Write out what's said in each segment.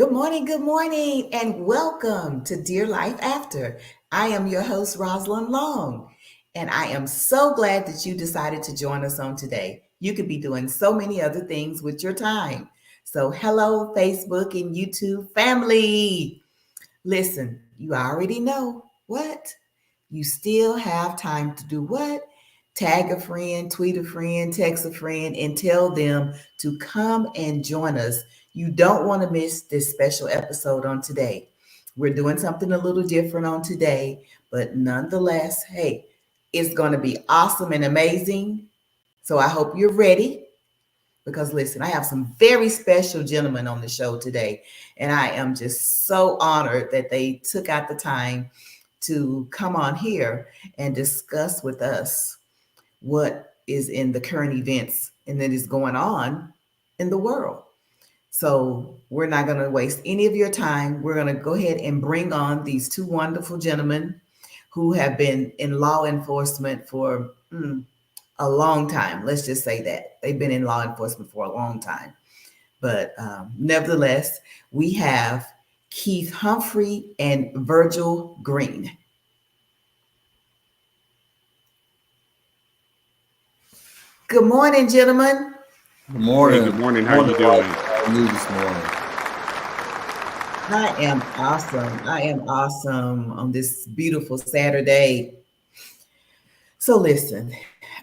good morning, and welcome to Dear Life After. I am your host, Roslyn Long, and I am so glad that you decided to join us on today. You could be doing so many other things with your time. So, hello, Facebook and YouTube family. Listen, you already know what? You still have time to do what? Tag a friend, tweet a friend, text a friend, and tell them to come and join us. You don't want to miss this special episode on today. We're doing something a little different on today, but nonetheless, hey, it's going to be awesome and amazing. So I hope you're ready because listen, I have some very special gentlemen on the show today, and I am just so honored that they took out the time to come on here and discuss with us what is in the current events and that is going on in the world. So we're not going to waste any of your time. We're going to go ahead and bring on these two wonderful gentlemen who have been in law enforcement for a long time. Let's just say that they've been in law enforcement for a long time. But nevertheless, we have Keith Humphrey and Virgil Green. Good morning, gentlemen. Good morning. Hey, good morning. How Good you morning, doing? How are you this morning? I am awesome. I am awesome on this beautiful Saturday. So listen,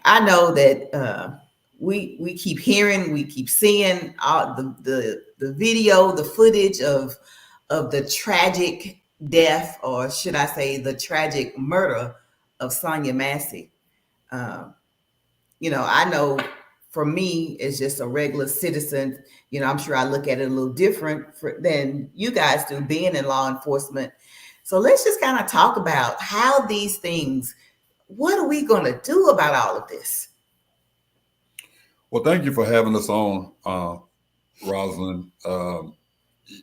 I know that we keep hearing, we keep seeing all the video, the footage of the tragic death, or should I say, the tragic murder of Sonia Massey. Um, I know for me, as just a regular citizen, I'm sure I look at it a little different than you guys do, being in law enforcement. So let's just kind of talk about how these things, what are we going to do about all of this? Well, thank you for having us on, Rosalind.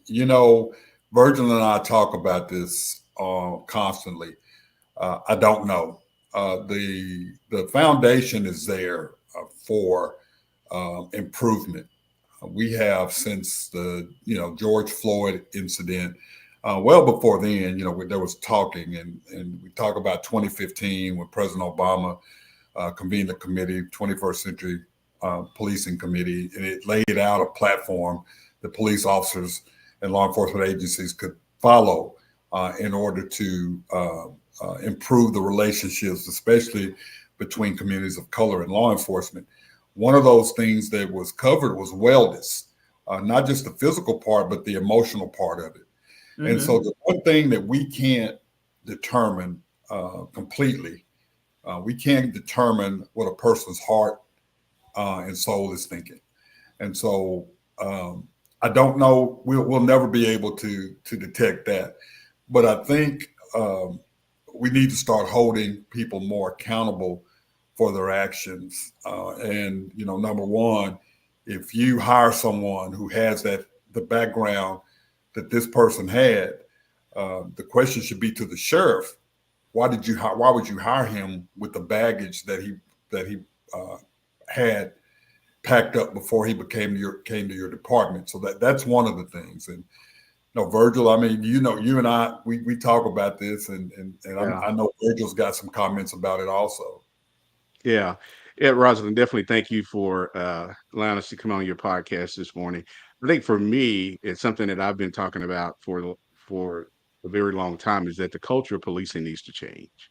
You know, Virgil and I talk about this constantly. I don't know. The foundation is there for improvement. We have since the George Floyd incident. Well before then, there was talking, and we talk about 2015 when President Obama convened the committee, 21st Century Policing Committee, and it laid out a platform that police officers and law enforcement agencies could follow in order to improve the relationships, especially between communities of color and law enforcement. One of those things that was covered was wellness, not just the physical part, but the emotional part of it. Mm-hmm. And so the one thing that we can't determine completely, we can't determine what a person's heart and soul is thinking. And so I don't know, we'll never be able to detect that. But I think we need to start holding people more accountable for their actions. And number one, if you hire someone who has the background that this person had, the question should be to the sheriff: why would you hire him with the baggage that he had packed up before he came to your department? So that's one of the things. And Virgil, I mean, you and I, we talk about this, and yeah. I know Virgil's got some comments about it also. Yeah, Rosalind, definitely thank you for allowing us to come on your podcast this morning. I think for me, it's something that I've been talking about for a very long time, is that the culture of policing needs to change.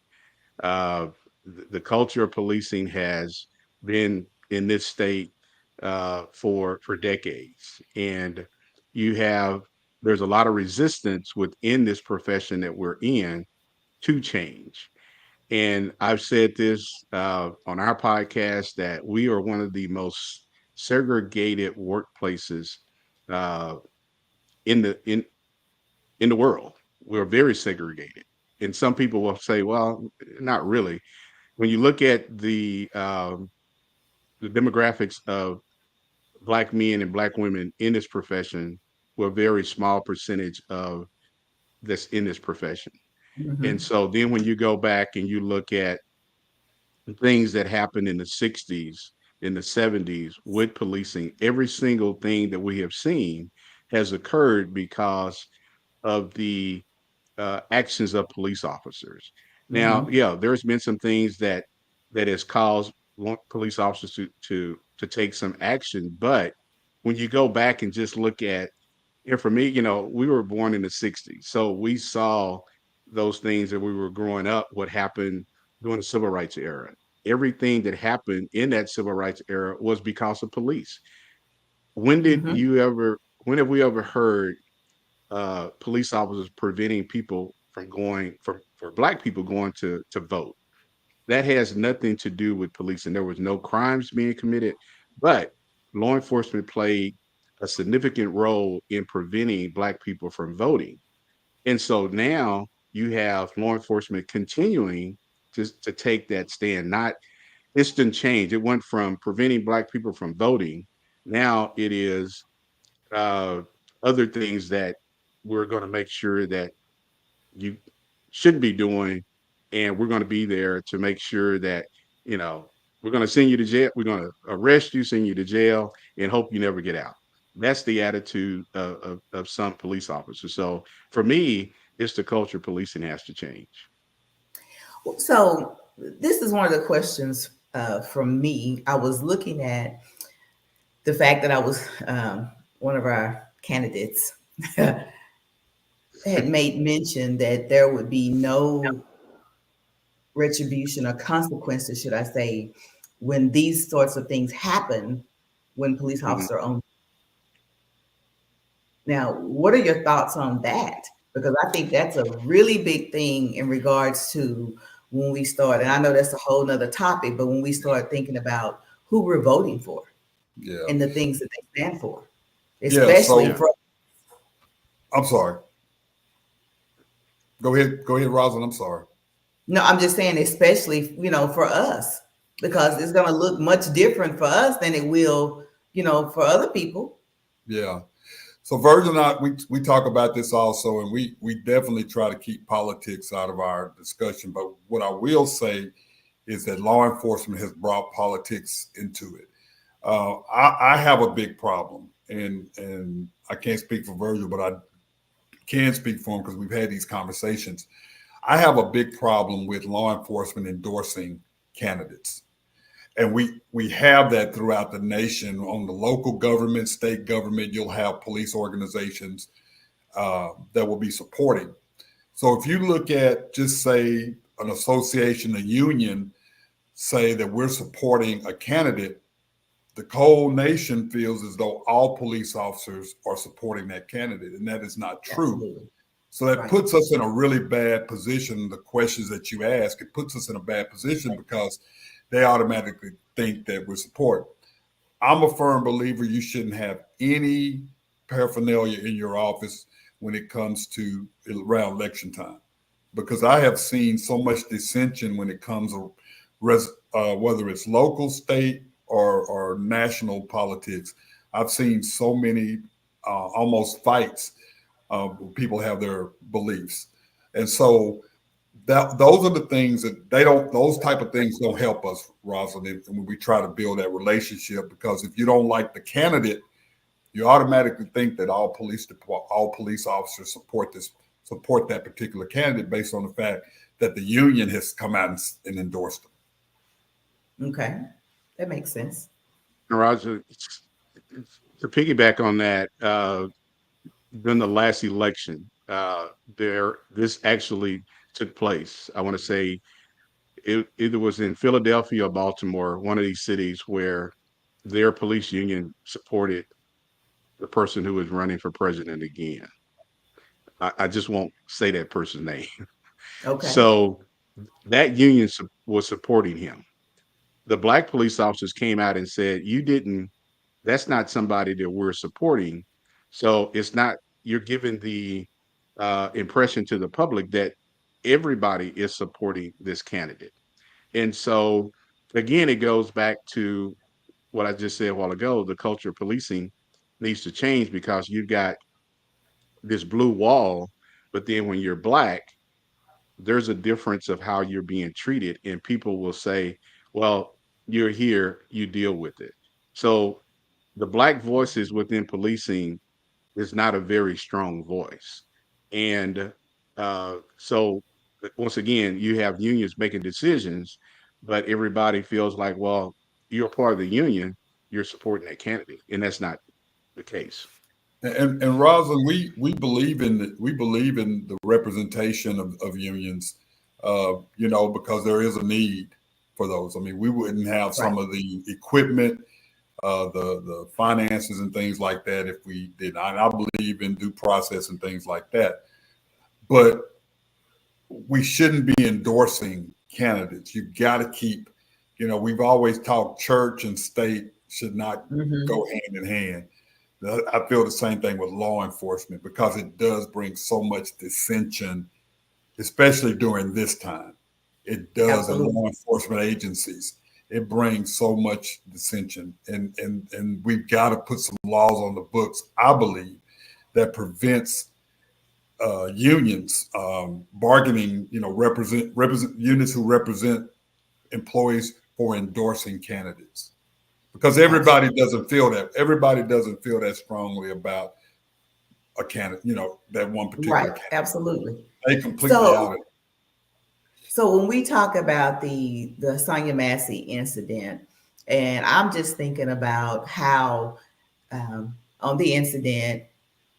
The culture of policing has been in this state for decades, and there's a lot of resistance within this profession that we're in to change. And I've said this on our podcast, that we are one of the most segregated workplaces in the world. We're very segregated, and some people will say, "Well, not really." When you look at the demographics of Black men and Black women in this profession, we're a very small percentage of this in this profession. Mm-hmm. And so then when you go back and you look at things that happened in the 60s, in the 70s with policing, every single thing that we have seen has occurred because of the actions of police officers. Now, Hmm. yeah, there's been some things that has caused police officers to take some action, but when you go back and just look at, and for me, we were born in the '60s, so we saw those things that we were growing up. What happened during the civil rights era? Everything that happened in that civil rights era was because of police. When did Hmm. you ever? When have we ever heard police officers preventing people from going for black people going to vote? That has nothing to do with police, and there was no crimes being committed, but law enforcement played a significant role in preventing black people from voting. And so now you have law enforcement continuing to take that stand, not instant change. It went from preventing black people from voting. Now it is uh, other things that we're going to make sure that you shouldn't be doing, and we're going to be there to make sure that you know we're going to send you to jail. We're going to arrest you, send you to jail, and hope you never get out. That's the attitude of some police officers. So for me, it's the culture policing has to change. So this is one of the questions from me. I was looking at the fact that I was one of our candidates had made mention that there would be no retribution or consequences, should I say, when these sorts of things happen when police Mhm. officers are on. Now, what are your thoughts on that? Because I think that's a really big thing in regards to when we start, and I know that's a whole nother topic, but when we start thinking about who we're voting for Yeah. and the things that they stand for, Yeah. especially Yeah. So for, I'm sorry. Go ahead. Go ahead, Rosalind. I'm sorry. no, I'm just saying, especially, for us, because it's going to look much different for us than it will, for other people. Yeah. So Virgil and I, we talk about this also, and we definitely try to keep politics out of our discussion. But what I will say is that law enforcement has brought politics into it. I have a big problem, and I can't speak for Virgil, but I can speak for him because we've had these conversations. I have a big problem with law enforcement endorsing candidates. And we have that throughout the nation. On the local government, state government, you'll have police organizations that will be supporting. So if you look at, just say, an association, a union, say that we're supporting a candidate, the whole nation feels as though all police officers are supporting that candidate, and that is not true. Absolutely. So that Right. puts us in a really bad position. The questions that you ask, it puts us in a bad position because they automatically think that we're support. I'm a firm believer you shouldn't have any paraphernalia in your office when it comes to around election time, because I have seen so much dissension when it comes to whether it's local, state, or national politics. I've seen so many almost fights. People have their beliefs, and so that those are the things that they don't. Those type of things don't help us, Rosalind, when we try to build that relationship. Because if you don't like the candidate, you automatically think that all police officers support that particular candidate based on the fact that the union has come out and endorsed them. Okay. That makes sense. And Roger, to piggyback on that, during the last election, this actually took place. I want to say it either was in Philadelphia or Baltimore, one of these cities where their police union supported the person who was running for president again. I just won't say that person's name. Okay. So that union was supporting him. The black police officers came out and said, "You didn't. That's not somebody that we're supporting." So it's not. You're giving the impression to the public that everybody is supporting this candidate. And so, again, it goes back to what I just said a while ago. The culture of policing needs to change because you've got this blue wall, but then when you're black, there's a difference of how you're being treated, and people will say, "Well, you're here, you deal with it." So the black voices within policing is not a very strong voice. And so, once again, you have unions making decisions, but everybody feels like, well, you're part of the union, you're supporting that candidate. And that's not the case. And Rosalind, we believe in the representation of unions, because there is a need for those. I mean, we wouldn't have Right. some of the equipment, the finances and things like that if we did not. And I believe in due process and things like that. But we shouldn't be endorsing candidates. You got to keep, we've always talked church and state should not Mm-hmm. go hand in hand. I feel the same thing with law enforcement because it does bring so much dissension, especially during this time. It does in Absolutely. law enforcement agencies. It brings so much dissension, and we've got to put some laws on the books. I believe that prevents unions bargaining. Represent units who represent employees for endorsing candidates because everybody Absolutely. doesn't feel that. Everybody doesn't feel that strongly about a candidate. That one particular Right. candidate. Absolutely. They completely out So of it. So when we talk about the Sonia Massey incident, and I'm just thinking about how on the incident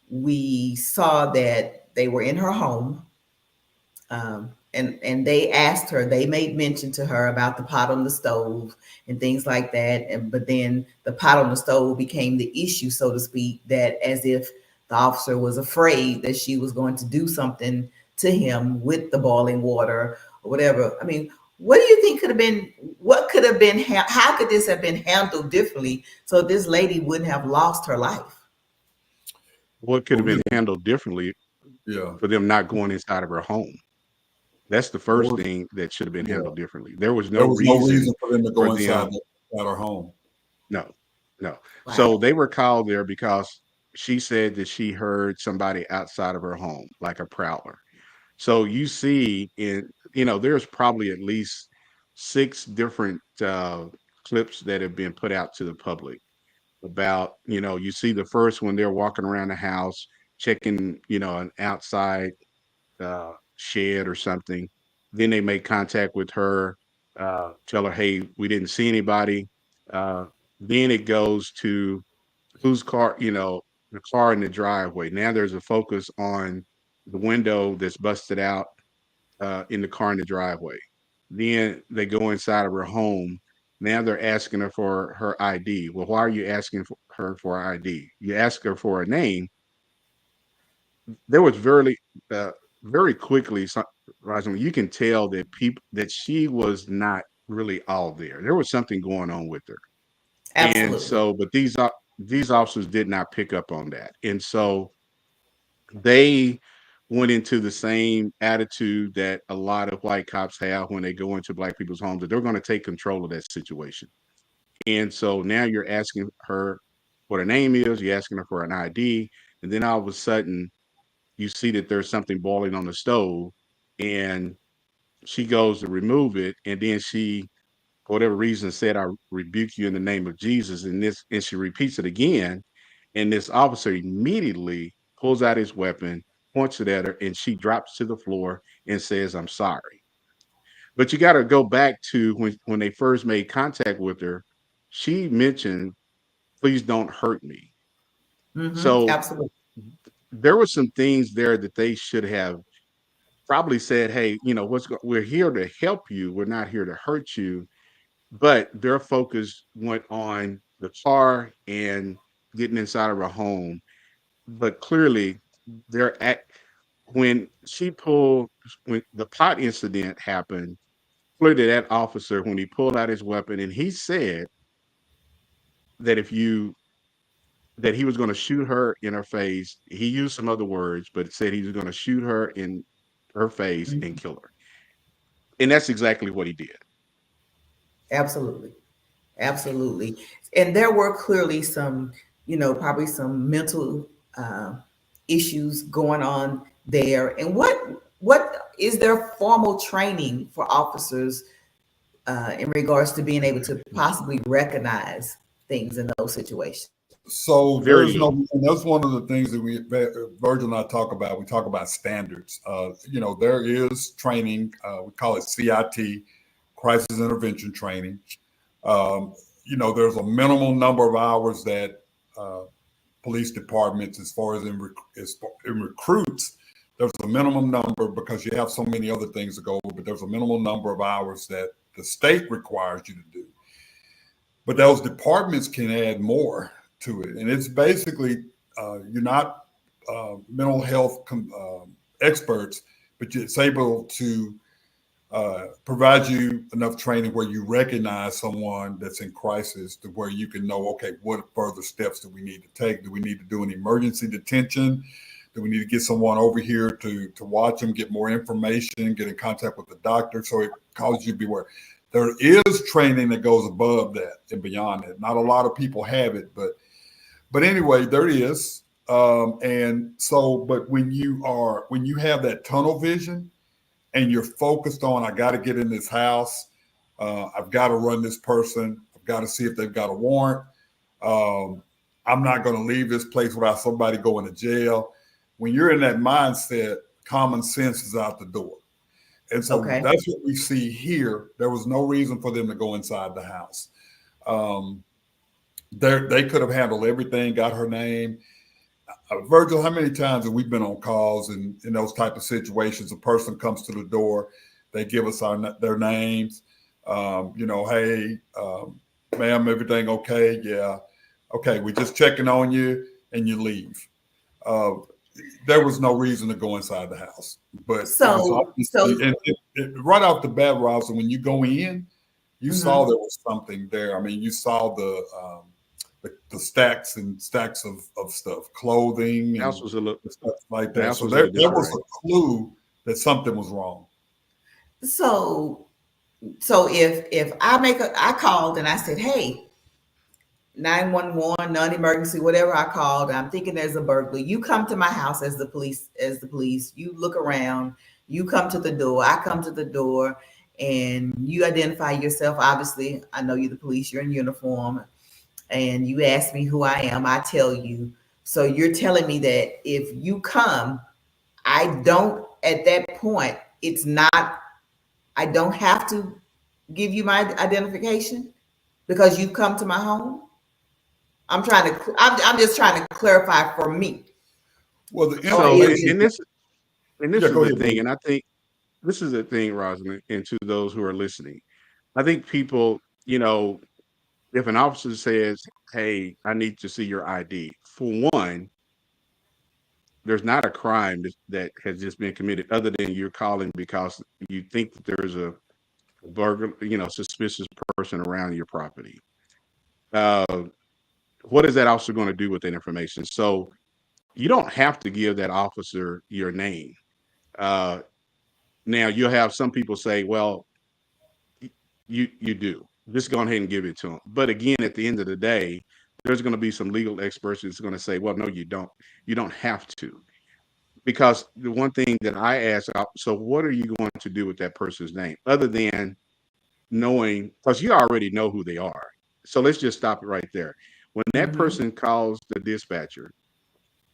we saw that they were in her home, and they asked her, they made mention to her about the pot on the stove and things like that, and but then the pot on the stove became the issue, so to speak, that as if the officer was afraid that she was going to do something to him with the boiling water or whatever. I mean, what do you think could have been, what could have been, how could this have been handled differently so this lady wouldn't have lost her life? What could But have we, been handled differently yeah, for them not going inside of her home? That's the there first was, thing that should have been yeah, handled differently. There was no there was no reason reason for them to for go them. inside our home. No, no. So Wow. they were called there because she said that she heard somebody outside of her home, like a prowler. So you see there's probably at least 6 different clips that have been put out to the public about, you see the first one, they're walking around the house, checking, an outside shed or something. Then they make contact with her, tell her, hey, we didn't see anybody. Uh, then it goes to whose car, the car in the driveway. Now there's a focus on the window that's busted out in the car in the driveway. Then they go inside of her home. Now they're asking her for her ID. Well, why are you asking her for her ID? You ask her for a name. There was uh, very quickly, Rosalind, you can tell that she was not really all there. There was something going on with her, and Absolutely. so, but these officers did not pick up on that, and so they went into the same attitude that a lot of white cops have when they go into black people's homes, that they're going to take control of that situation. And so now you're asking her what her name is, you're asking her for an ID, and then all of a sudden you see that there's something boiling on the stove, and she goes to remove it, and then she, for whatever reason, said, I rebuke you in the name of Jesus. And she repeats it again. And this officer immediately pulls out his weapon, points it at her, and she drops to the floor and says, I'm sorry. But you got to go back to when they first made contact with her. She mentioned, please don't hurt me. Mm-hmm. So Absolutely. there were some things there that they should have probably said, hey, we're here to help you. We're not here to hurt you. But their focus went on the car and getting inside of her home. But clearly, they're at when she pulled when the pot incident happened. Clearly, that officer, when he pulled out his weapon, and he said that that he was going to shoot her in her face. He used some other words, but said he was going to shoot her in her face and Mhm. kill her. And that's exactly what he did. Absolutely. Absolutely. And there were clearly some, probably some mental uh, issues going on there. And what is there formal training for officers in regards to being able to possibly recognize things in those situations? So Very there's no, little. and that's one of the things that Virgil and I talk about. We talk about standards. There is training. We call it CIT, crisis intervention training. Um, there's a minimal number of hours that uh, police departments, as far as in recruits, there's a minimum number because you have so many other things to go over. But there's a minimal number of hours that the state requires you to do. But those departments can add more to it, and it's basically you're not mental health experts, but it's able to provide you enough training where you recognize someone that's in crisis to where you can know, okay, what further steps do we need to take? Do we need to do an emergency detention? Do we need to get someone over here to watch them, get more information, get in contact with the doctor? So it causes you to be aware. There is training that goes above that and beyond it. Not a lot of people have it, but anyway, there is. And so, but when you have that tunnel vision and you're focused on, I got to get in this house, I've got to run this person, I've got to see if they've got a warrant. I'm not going to leave this place without somebody going to jail. When you're in that mindset, common sense is out the door. And so Okay. that's what we see here. There was no reason for them to go inside the house. Um, they could have handled everything, got her name. Virgil, how many times have we been on calls and in those type of situations? A person comes to the door, they give us their names. Hey, ma'am, everything okay? Yeah. Okay, we're just checking on you, and you leave. Uh, there was no reason to go inside the house, but it was So, obviously, and right off the bat, Roslyn, when you go in, you saw mhm. there was something there. I mean, you saw the stacks and stacks of stuff, clothing The house and was a little. stuff like The that. house So was in a there was disarray. a clue that something was wrong. so so if I called and I said, hey, 911, non-emergency, whatever I called, I'm thinking there's a burglary. You come to my house as the police. You look around, you come to the door, I come to the door, and you identify yourself. Obviously, I know you're the police, you're in uniform, and you ask me who I am, I tell you. So you're telling me that if you come, I don't at that point, it's not I don't have to give you my identification because you've come to my home. I'm just trying to clarify for me. Well, the Or So, is information. it and Yeah, this is go the ahead, thing, Virgil. and I think this is the thing, Rosalind, and to those who are listening, I think people, if an officer says, "Hey, I need to see your ID," for one, there's not a crime that has just been committed, other than you're calling because you think that there's a burglar, suspicious person around your property. Uh, what is that officer going to do with that information? So you don't have to give that officer your name. Uh, Now you'll have some people say, "Well, you do. Just go ahead and give it to them." But again, at the end of the day, there's going to be some legal experts that's going to say, "Well, no, you don't. You don't have to." Because the one thing that I ask, so what are you going to do with that person's name, other than knowing? Because you already know who they are. So let's just stop it right there. When that mm-hmm, person calls the dispatcher,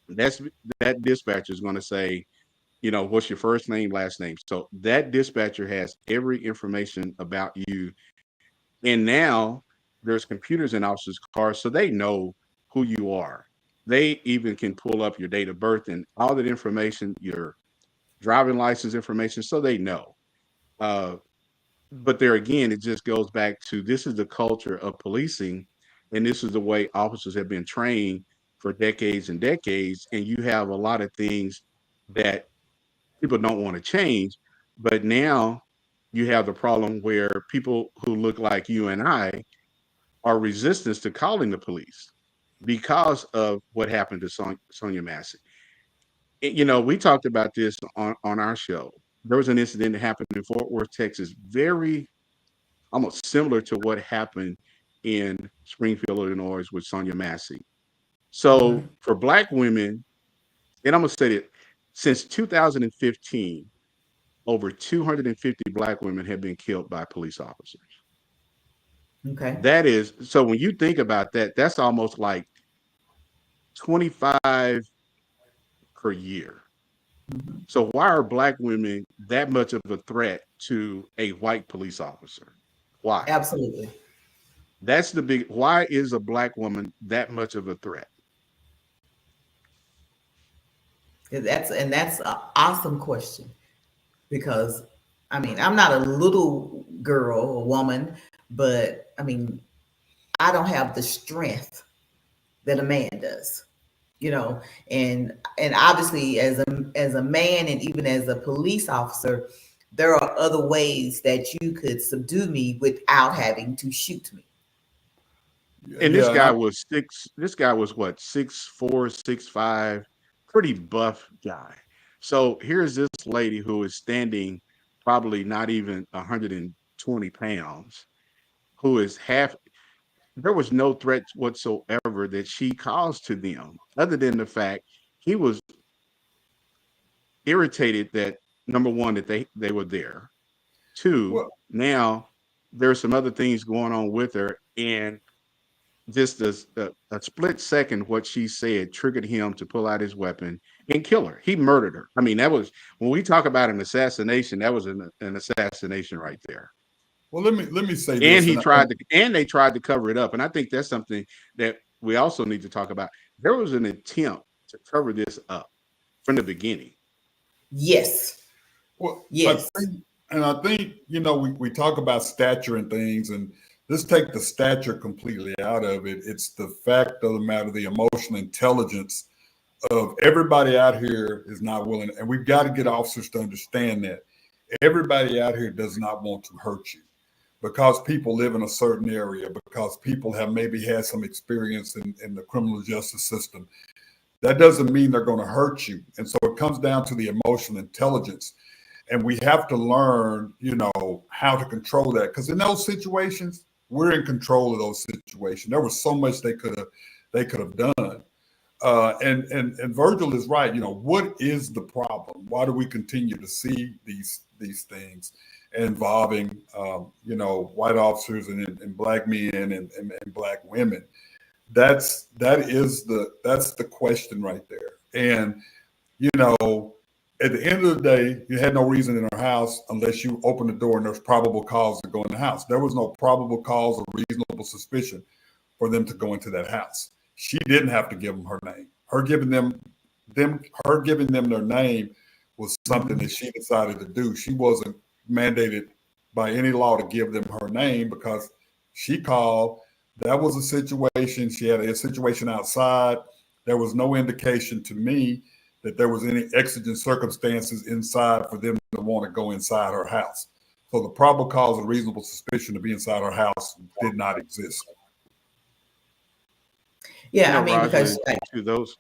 that's that dispatcher is going to say, what's your first name, last name? So that dispatcher has every information about you. And now there's computers in officers' cars, so they know who you are. They even can pull up your date of birth and all that information, your driving license information, so they know. Uh, but there again, it just goes back to, this is the culture of policing, and this is the way officers have been trained for decades and decades. And you have a lot of things that people don't want to change. But now you have the problem where people who look like you and I are resistance to calling the police because of what happened to Sonia Massey. We talked about this on our show. There was an incident that happened in Fort Worth, Texas, very almost similar to what happened in Springfield, Illinois with Sonia Massey. mm-hmm. So for Black women, and I'm going to say that since 2015, over 250 Black women have been killed by police officers. Okay. That is, so when you think about that, that's almost like 25 per year. Mhm. So why are black women that much of a threat to a white police officer? Why? Absolutely. That's the big. Why is a black woman that much of a threat? That's an awesome question because I mean I'm not a little girl or woman, but I mean I don't have the strength that a man does, you know, and obviously as a man and even as a police officer, there are other ways that you could subdue me without having to shoot me. And this Yeah, and guy was six. This guy was what, 6'4", 6'5", pretty buff guy. So here's this lady who is standing probably not even 120 pounds, who is half. There was no threat whatsoever that she caused to them, other than the fact he was irritated that, number one, that they were there. Two, well, now there's some other things going on with her, and just a split second, what she said triggered him to pull out his weapon and kill her. He murdered her. I mean, that was, when we talk about an assassination, that was an assassination right there. well. Let me say And this, he tried to, and they tried to cover it up. And I think that's something that we also need to talk about. There was an attempt to cover this up from the beginning. Yes. well, I Yes. think, and I think we talk about stature and things, and let's take the stature completely out of it. It's the fact of the matter, the emotional intelligence of everybody out here is not willing, and we've got to get officers to understand that everybody out here does not want to hurt you because people live in a certain area, because people have maybe had some experience in the criminal justice system. That doesn't mean they're going to hurt you. And so it comes down to the emotional intelligence. And we have to learn, how to control that. Because in those situations, we're in control of those situations. There was so much they could have done. And Virgil is right. What is the problem? Why do we continue to see these things involving white officers and black men and black women? That's the question right there. And you know, at the end of the day, you had no reason in her house unless you open the door and there's probable cause to go in the house. There was no probable cause or reasonable suspicion for them to go into that house. She didn't have to give them her name. Her giving them their name was something that she decided to do. She wasn't mandated by any law to give them her name because she called. That was a situation. She had a situation outside. There was no indication to me that there was any exigent circumstances inside for them to want to go inside her house. So the probable cause of reasonable suspicion to be inside her house did not exist. You Yeah, I know, mean, because Rosalind, to those,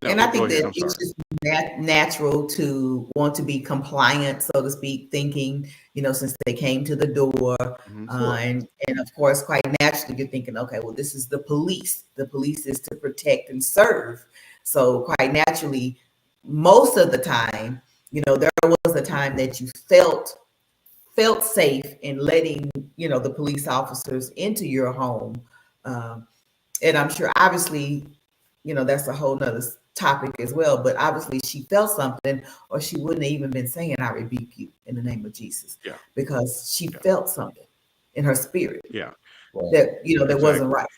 no, and I go think ahead. that I'm it's sorry. just natural to want to be compliant, so to speak, thinking, since they came to the door, Mhm. and of course, quite naturally, you're thinking, okay, well, this is the police. The police is to protect and serve. So quite naturally, most of the time, there was a time that you felt safe in letting, the police officers into your home. Um, and I'm sure obviously, that's a whole nother topic as well, but obviously she felt something or she wouldn't have even been saying I rebuke you in the name of Jesus, Yeah, because she yeah, felt something in her spirit yeah, Right. that that wasn't exactly. right.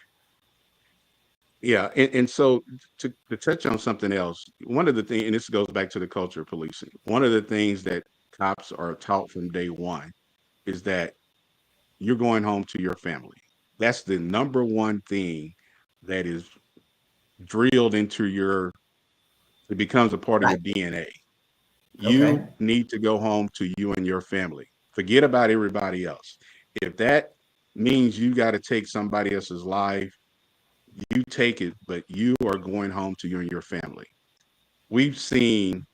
Yeah, and so to touch on something else, one of the things, and this goes back to the culture of policing. One of the things that cops are taught from day one is that you're going home to your family. That's the number one thing that is drilled into your. It becomes a part of Right. your DNA. Okay. You need to go home to you and your family. Forget about everybody else. If that means you got to take somebody else's life, you take it, but you are going home to you and your family. We've seen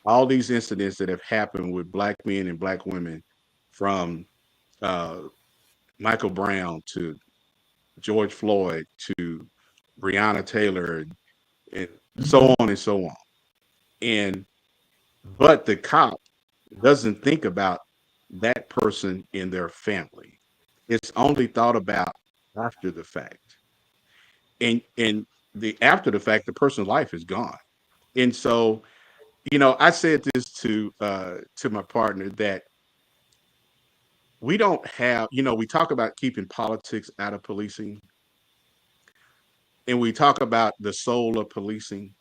all these incidents that have happened with black men and black women, from uh, Michael Brown to George Floyd to Breonna Taylor, and Hmm. so on and so on. And but the cop doesn't think about that person in their family. It's only thought about after the fact. and the after the fact, the person's life is gone. And so, I said this to my partner that we don't have, we talk about keeping politics out of policing, and we talk about the soul of policing.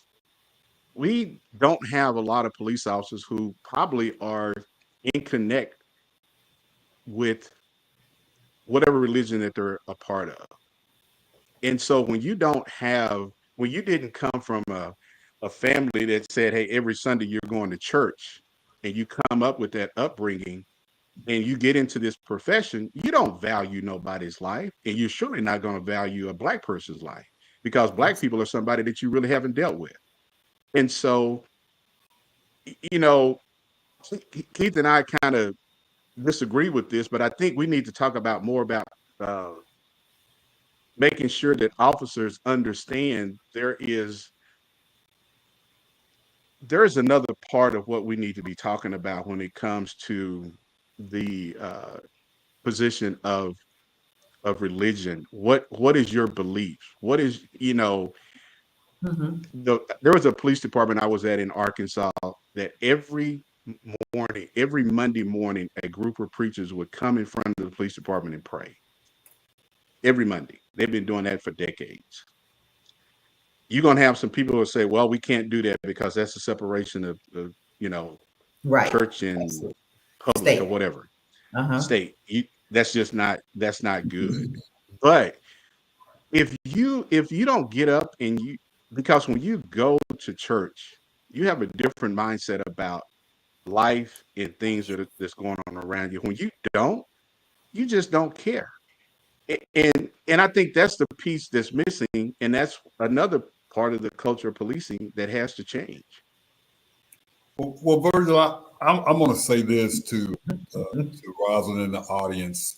We don't have a lot of police officers who probably are in connect with whatever religion that they're a part of. And so when you didn't come from a family that said, hey, every Sunday you're going to church, and you come up with that upbringing and you get into this profession, you don't value nobody's life. And you're surely not going to value a Black person's life, because Black people are somebody that you really haven't dealt with. And so, you know, Keith and I kind of disagree with this, but I think we need to talk about more about uh, making sure that officers understand there's another part of what we need to be talking about when it comes to the position of religion. What is your belief? What is, Mm-hmm. there was a police department I was at in Arkansas that every Monday morning, a group of preachers would come in front of the police department and pray. Every Monday. They've been doing that for decades. You're going to have some people who say, well, we can't do that because that's a separation of Right. church and Absolutely. public or State. whatever. Uh-huh. State. That's not good. But if you don't get up and because when you go to church, you have a different mindset about life and things that's going on around you. When you don't, you just don't care. And I think that's the piece that's missing, and that's another part of the culture of policing that has to change. Well, Virgil, I'm going to say this to Roslyn and the audience.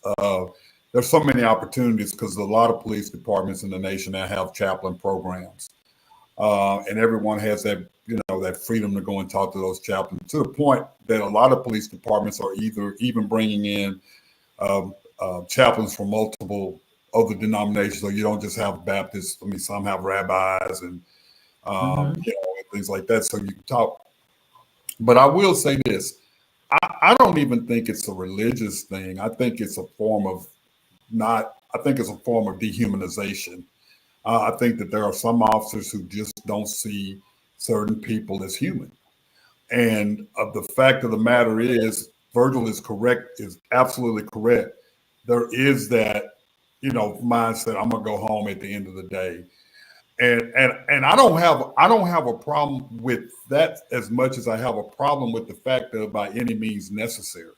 There's so many opportunities because a lot of police departments in the nation now have chaplain programs, and everyone has that freedom to go and talk to those chaplains. To the point that a lot of police departments are even bringing in chaplains from multiple other denominations. So you don't just have Baptists. I mean, some have rabbis and Mm-hmm. and things like that. So you can talk. But I will say this: I don't even think it's a religious thing. I think it's a form of not. I think it's a form of dehumanization. I think that there are some officers who just don't see certain people as human. And the fact of the matter is, Virgil is correct, is absolutely correct. There is that, mindset. I'm gonna go home at the end of the day, and I don't have a problem with that as much as I have a problem with the fact that by any means necessary.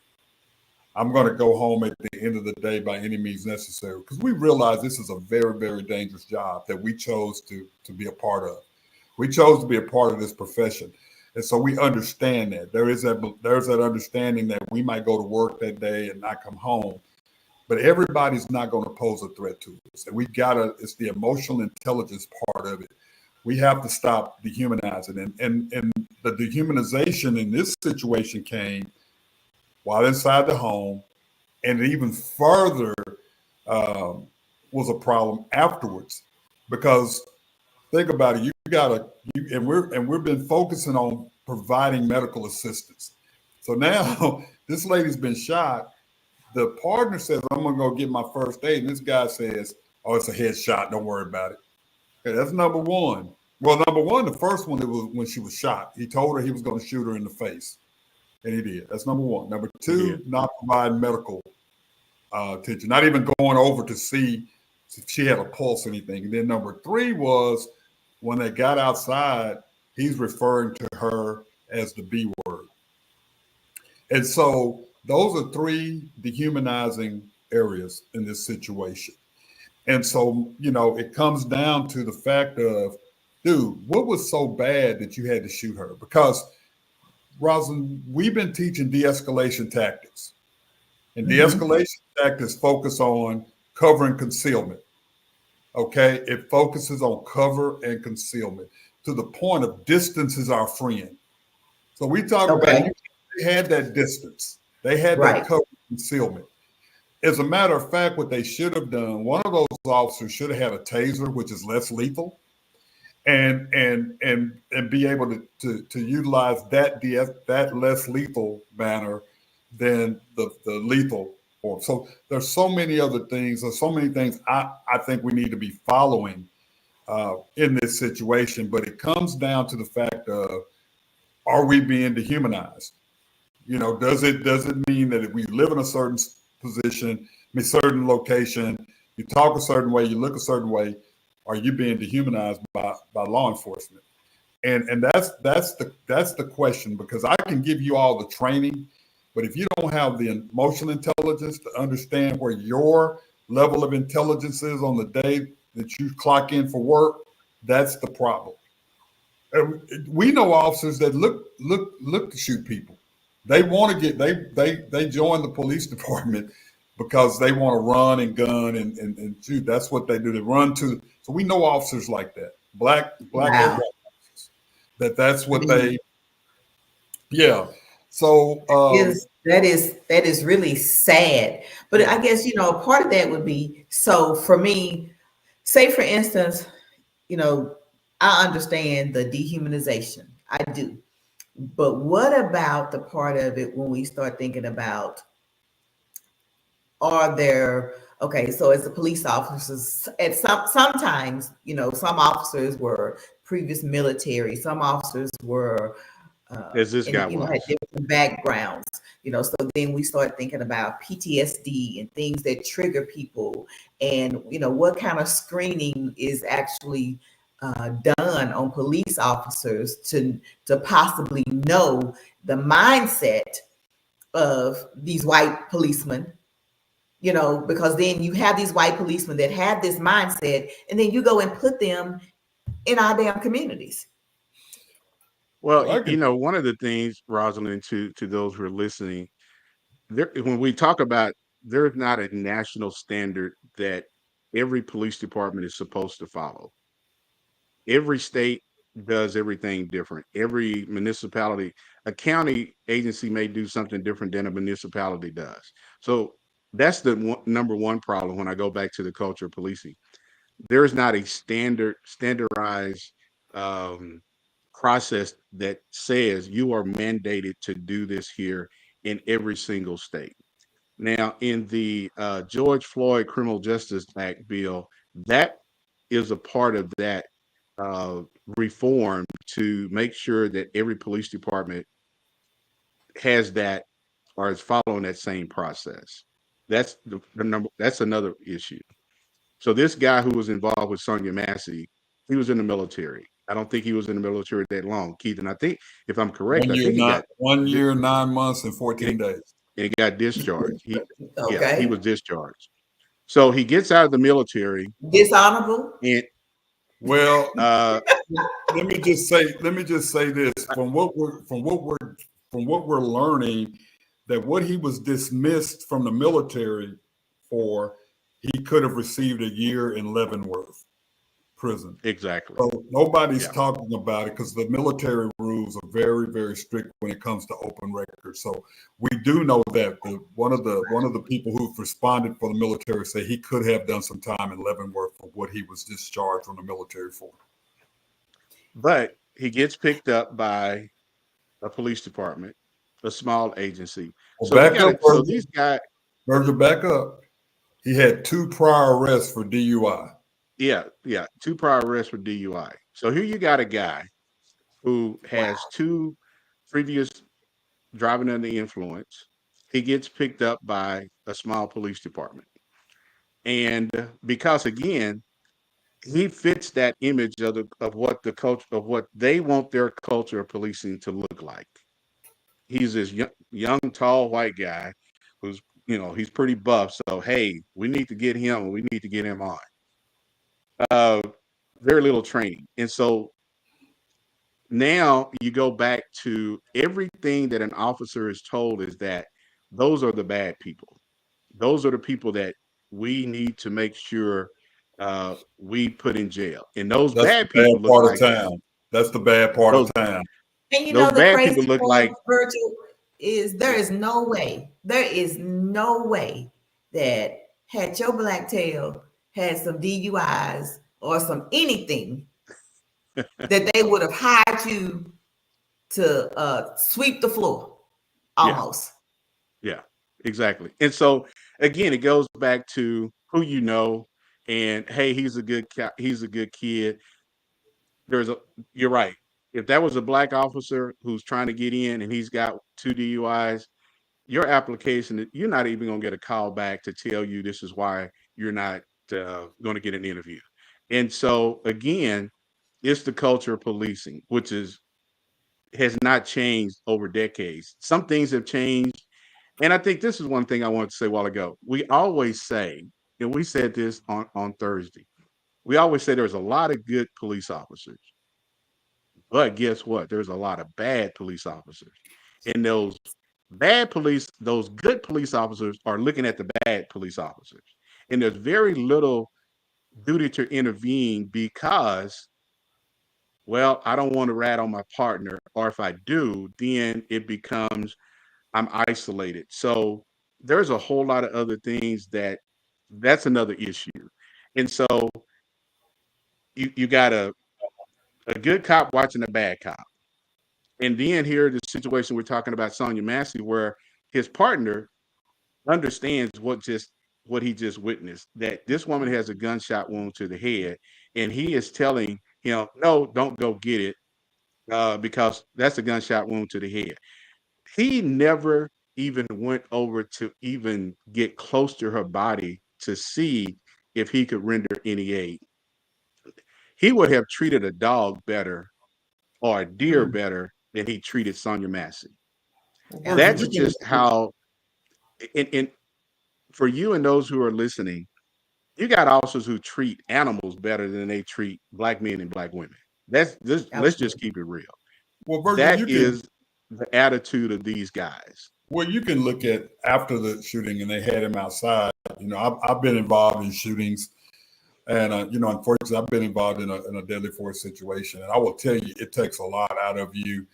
I'm going to go home at the end of the day by any means necessary because we realize this is a very, very dangerous job that we chose to be a part of. We chose to be a part of this profession. And so we understand that there's that understanding that we might go to work that day and not come home, but everybody's not going to pose a threat to us. And it's the emotional intelligence part of it. We have to stop dehumanizing. And the dehumanization in this situation came while inside the home, and even further was a problem afterwards. Because think about it, we've been focusing on providing medical assistance. So now this lady's been shot. The partner says, I'm gonna go get my first aid, and this guy says, oh, it's a headshot, don't worry about it. Okay, that's number one. Well, number one, the first one, it was when she was shot. He told her he was going to shoot her in the face. And he did. That's number one. Number two, not providing medical attention, not even going over to see if she had a pulse or anything. And then number three was when they got outside, he's referring to her as the B word. And so those are three dehumanizing areas in this situation. And so, it comes down to the fact of, dude, what was so bad that you had to shoot her? Because Roslyn, we've been teaching de-escalation tactics. And de-escalation tactics focus on cover and concealment. Okay? It focuses on cover and concealment to the point of distance is our friend. So we talk about they had that distance. They had that cover and concealment. as a matter of fact, what they should have done, one of those officers should have had a taser, which is less lethal, and be able to utilize that less lethal manner than the lethal form. So there's so many other things. There's so many things I think we need to be following in this situation. But it comes down to the fact of, are we being dehumanized? You know, does it mean that if we live in a certain position, in a certain location, you talk a certain way, you look a certain way, are you being dehumanized by law enforcement? And that's the question, because I can give you all the training, but if you don't have the emotional intelligence to understand where your level of intelligence is on the day that you clock in for work, that's the problem. We know officers that look to shoot people. They want to get they join the police department because they want to run and gun and shoot. That's what they do. They run to. So we know officers like that, black or Wow. white officers. That's what they. Yeah. So That is really sad. But I guess, part of that would be, so for me, say for instance, I understand the dehumanization. I do. But what about the part of it when we start thinking about, are there, okay, so as the police officers, at sometimes, some officers were previous military, some officers were As this guy and, had was. different backgrounds, so then we start thinking about PTSD and things that trigger people, and, what kind of screening is actually done on police officers to possibly know the mindset of these white policemen, because then you have these white policemen that have this mindset, and then you go and put them in our damn communities. Well, one of the things, Rosalind, to those who are listening, when we talk about, there's not a national standard that every police department is supposed to follow. Every state does everything different. Every municipality, a county agency may do something different than a municipality does. So that's the number one problem when I go back to the culture of policing. There is not a standardized process that says you are mandated to do this here in every single state. Now, in the George Floyd Criminal Justice Act bill, that is a part of that reform to make sure that every police department has that or is following that same process. That's the number. That's another issue. So this guy who was involved with Sonia Massey, he was in the military. I don't think he was in the military that long, Keith. And I think, if I'm correct, I think he got 1 year, 9 months, and 14 days. And he got discharged. Okay. He was discharged. So he gets out of the military. Dishonorable. And well, let me just say this: from what we're learning, that what he was dismissed from the military for, he could have received a year in Leavenworth prison. Exactly. So nobody's talking about it because the military rules are very, very strict when it comes to open records. So we do know that one of the people who've responded for the military say he could have done some time in Leavenworth for what he was discharged from the military for. But he gets picked up by a police department, a small agency. Well, so these guys, Virgil, back up. He had 2 prior arrests for DUI. Yeah, 2 prior arrests for DUI. So here you got a guy who has 2 previous driving under the influence. He gets picked up by a small police department. And because, again, he fits that image of what the culture of what they want their culture of policing to look like. He's this young, tall white guy who's, he's pretty buff. So, hey, we need to get him. We need to get him on. Very little training. And so now you go back to everything that an officer is told is that those are the bad people. Those are the people that we need to make sure we put in jail. And those bad people look like town. That's the bad part of town. And those the bad crazy people look part, like Virgil, is there is no way that had your black tail had some DUIs or some anything, that they would have hired you to sweep the floor Yeah, almost. yeah, exactly. And so again, it goes back to who you know, and hey, he's a good kid. There's a You're right. If that was a black officer who's trying to get in and he's got 2 DUIs, your application, you're not even going to get a call back to tell you this is why you're not going to get an interview. And so again, it's the culture of policing, which has not changed over decades. Some things have changed, and I think this is one thing I wanted to say a while ago. We always say, and we said this on Thursday, we always say there's a lot of good police officers, but guess what? There's a lot of bad police officers. And those good police officers are looking at the bad police officers. And there's very little duty to intervene because, well, I don't want to rat on my partner. Or if I do, then it becomes I'm isolated. So there's a whole lot of other things that's another issue. And so you got a good cop watching a bad cop. And then here the situation we're talking about Sonya Massey, where his partner understands what he just witnessed, that this woman has a gunshot wound to the head, and he is telling him, no, don't go get it, because that's a gunshot wound to the head. He never even went over to even get close to her body to see if he could render any aid. He would have treated a dog better or a deer Mm. better than he treated Sonya Massey. Virgil, That's you can. just how, and for you and those who are listening, you got officers who treat animals better than they treat black men and black women. Let's just Absolutely. keep it real. Well, Virgil, That is the attitude of these guys. you can look at after the shooting and they had him outside. I've been involved in shootings, and unfortunately, I've been involved in a deadly force situation, and I will tell you, it takes a lot out of you.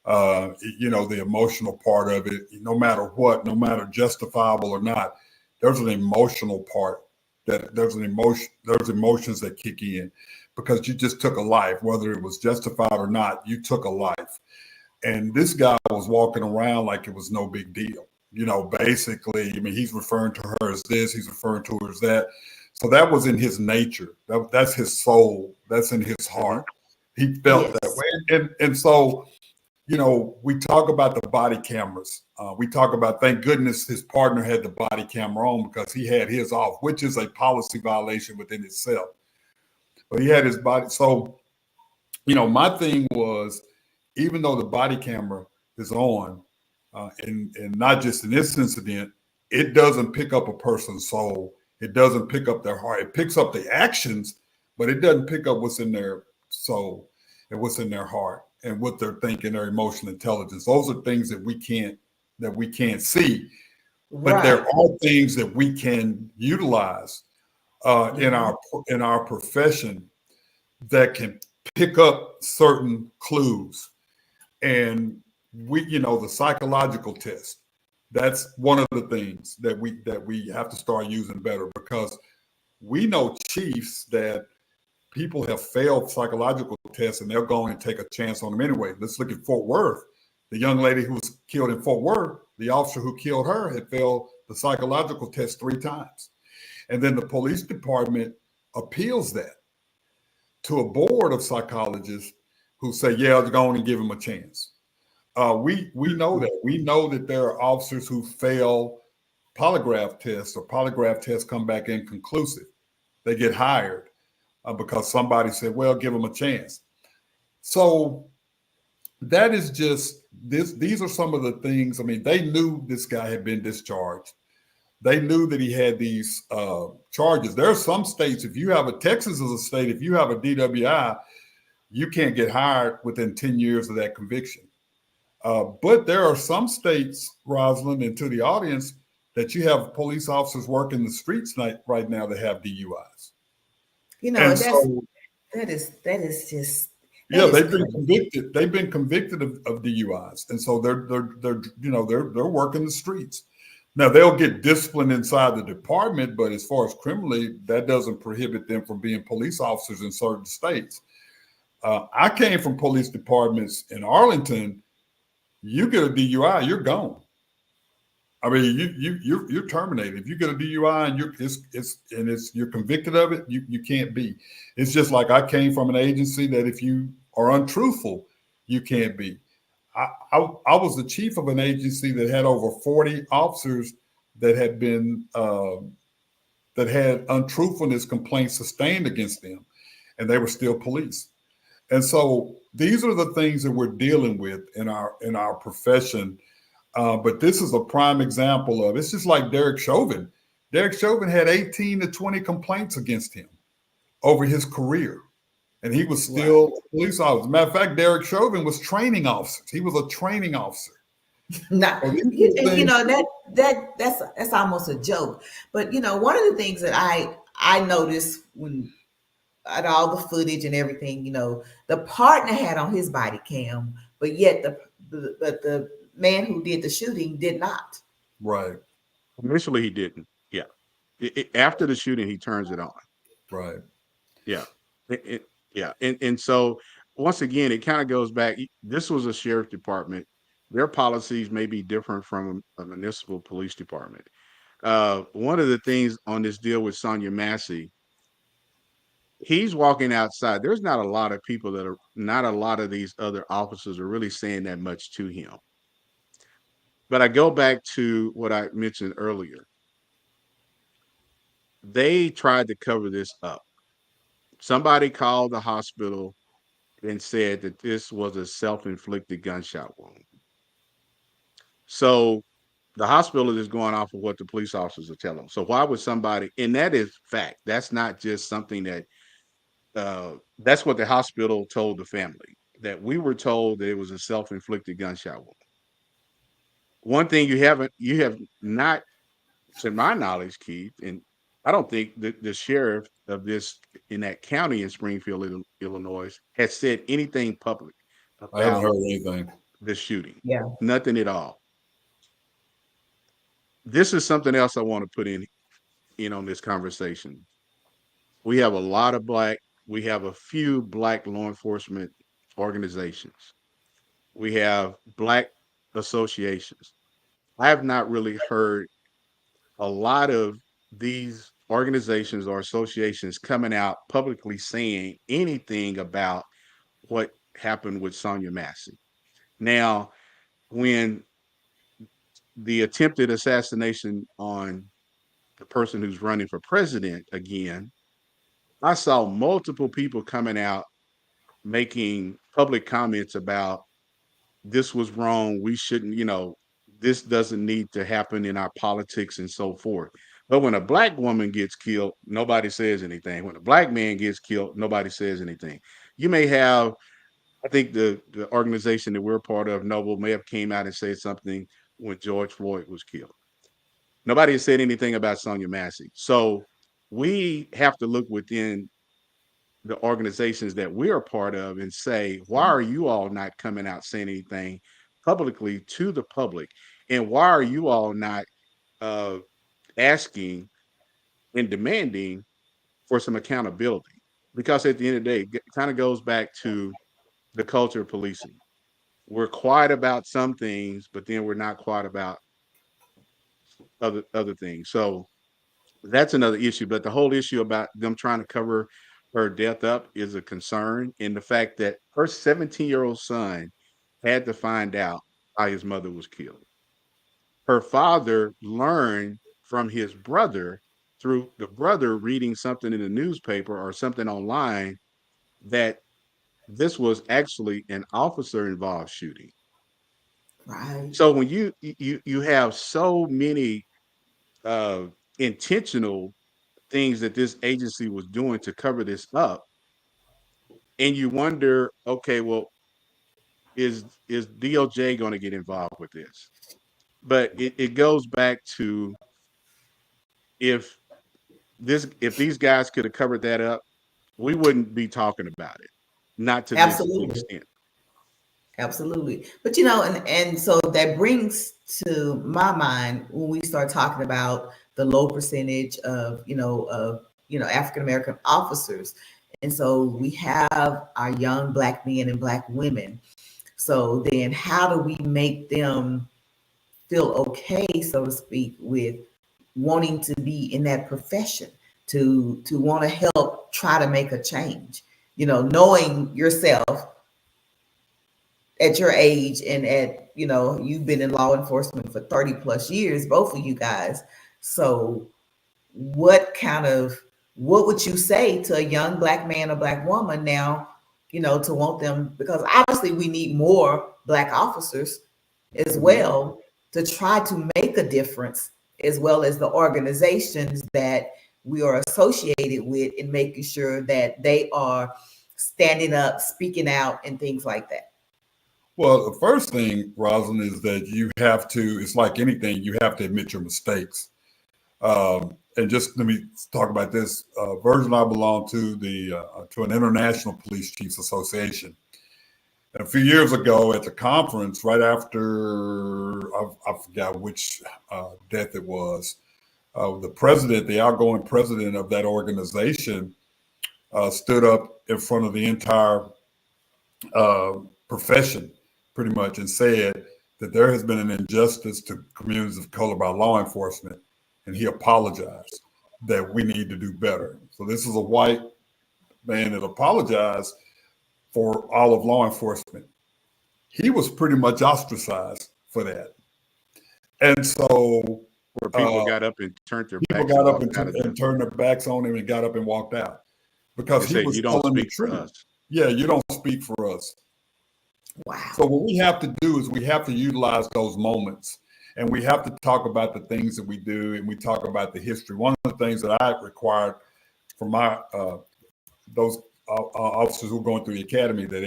The emotional part of it, no matter what, no matter justifiable or not, there's an emotional part there's emotions that kick in because you just took a life, whether it was justified or not, you took a life. And this guy was walking around like it was no big deal. Basically, I mean, he's referring to her as this, he's referring to her as that. So that was in his nature. That's his soul. That's in his heart. He felt that Yes. way. And so, we talk about the body cameras. We talk about, thank goodness his partner had the body camera on because he had his off, which is a policy violation within itself. But he had his body. So, my thing was, even though the body camera is on, and not just in this incident, it doesn't pick up a person's soul. It doesn't pick up their heart. It picks up the actions, but it doesn't pick up what's in their soul and what's in their heart and what they're thinking, their emotional intelligence. Those are things that we can't see, but there Right. are things that we can utilize in Mhm. our profession that can pick up certain clues. And the psychological test, that's one of the things that we have to start using better, because we know chiefs that people have failed psychological tests and they're going to take a chance on them anyway. Let's look at Fort Worth. The young lady who was killed in Fort Worth, the officer who killed her had failed the psychological test 3 times. And then the police department appeals that to a board of psychologists who say, yeah, they're going to give him a chance. We know that. We know that there are officers who fail polygraph tests, or polygraph tests come back inconclusive. They get hired because somebody said, well, give them a chance. So that is just this. These are some of the things. I mean, they knew this guy had been discharged. They knew that he had these charges. There are some states, if you have Texas is a state, if you have a DWI, you can't get hired within 10 years of that conviction. But there are some states, Roslyn, and to the audience, that you have police officers working the streets right now that have DUIs. And That's so, that is just that yeah, is they've been crazy. convicted. They've been convicted of DUIs, and so they're working the streets. Now they'll get disciplined inside the department, but as far as criminally, that doesn't prohibit them from being police officers in certain states. I came from police departments in Arlington. You get a DUI, you're gone. I mean, you're terminated. If you get a DUI and you're convicted of it, you can't be. It's just like I came from an agency that if you are untruthful, you can't be. I was the chief of an agency that had over 40 officers that had been that had untruthfulness complaints sustained against them, and they were still police. And so these are the things that we're dealing with in our profession. But this is a prime example of it's just like Derek Chauvin. Derek Chauvin had 18 to 20 complaints against him over his career, and he was still a police officer. Matter of fact, Derek Chauvin was training officers. He was a training officer. Now, So that's almost a joke. But one of the things that I noticed when at all the footage and everything, the partner had on his body cam, but yet the man who did the shooting did not. right, Initially, he didn't. Yeah. After the shooting, he turns it on. right. Yeah. Yeah. And so once again, it kind of goes back. This was a sheriff department. Their policies may be different from a municipal police department. One of the things on this deal with Sonia Massey, he's walking outside. There's not a lot of people not a lot of these other officers are really saying that much to him. But I go back to what I mentioned earlier. They tried to cover this up. Somebody called the hospital and said that this was a self-inflicted gunshot wound. So the hospital is going off of what the police officers are telling them. So why would somebody, and that is fact, that's not just something that, that's what the hospital told the family, that we were told that it was a self-inflicted gunshot wound. One thing you have not, to my knowledge, Keith, and I don't think the sheriff of this in that county in Springfield, Illinois, has said anything public I haven't about heard anything. the shooting. Yeah. Nothing at all. This is something else I want to put in on this conversation. We have a lot of we have a few black law enforcement organizations. We have black associations. I have not really heard a lot of these organizations or associations coming out publicly saying anything about what happened with Sonia Massey. Now, when the attempted assassination on the person who's running for president again, I saw multiple people coming out making public comments about this was wrong. We shouldn't, this doesn't need to happen in our politics and so forth. But when a black woman gets killed, nobody says anything. When a black man gets killed, nobody says anything. You may have, I think the organization that we're part of, Noble, may have came out and said something when George Floyd was killed. Nobody has said anything about Sonia Massey. So we have to look within the organizations that we're a part of and say, why are you all not coming out saying anything publicly to the public? And why are you all not uh, asking and demanding for some accountability? Because at the end of the day, it kind of goes back to the culture of policing. We're quiet about some things, but then we're not quiet about other things. So that's another issue. But the whole issue about them trying to cover her death up is a concern. And the fact that her 17-year-old son had to find out how his mother was killed. Her father learned from his brother through the brother reading something in the newspaper or something online that this was actually an officer involved shooting. Right. So when you have so many uh, intentional things that this agency was doing to cover this up, and you wonder, okay, well, is DOJ going to get involved with this? But it goes back to if if these guys could have covered that up, we wouldn't be talking about it, not to this Absolutely. extent. Absolutely. But and so that brings to my mind when we start talking about the low percentage of, African American officers. And so we have our young black men and black women. So then how do we make them feel okay, so to speak, with wanting to be in that profession, to want to help try to make a change? Knowing yourself at your age and you've been in law enforcement for 30 plus years, both of you guys. So what would you say to a young black man or black woman now, to want them, because obviously we need more black officers as well to try to make a difference, as well as the organizations that we are associated with, in making sure that they are standing up, speaking out, and things like that. Well, the first thing, Rosalind, is that you have to, it's like anything, you have to admit your mistakes. And just let me talk about this. Virgil and I belong to to an international police chiefs association. And a few years ago at the conference, right after, I forgot which death it was, the outgoing president of that organization, stood up in front of the entire profession, pretty much, and said that there has been an injustice to communities of color by law enforcement, and he apologized that we need to do better. So this is a white man that apologized for all of law enforcement. He was pretty much ostracized for that. And so Where people got up and turned their people backs and got up walked out of there. and turned their backs on him and got up and walked out because They he said, was "You don't telling the speak for truth. us." Yeah, you don't speak for us. Wow. So what we have to do is we have to utilize those moments, and we have to talk about the things that we do, and we talk about the history. One of the things that I required from my those officers who are going through the academy, that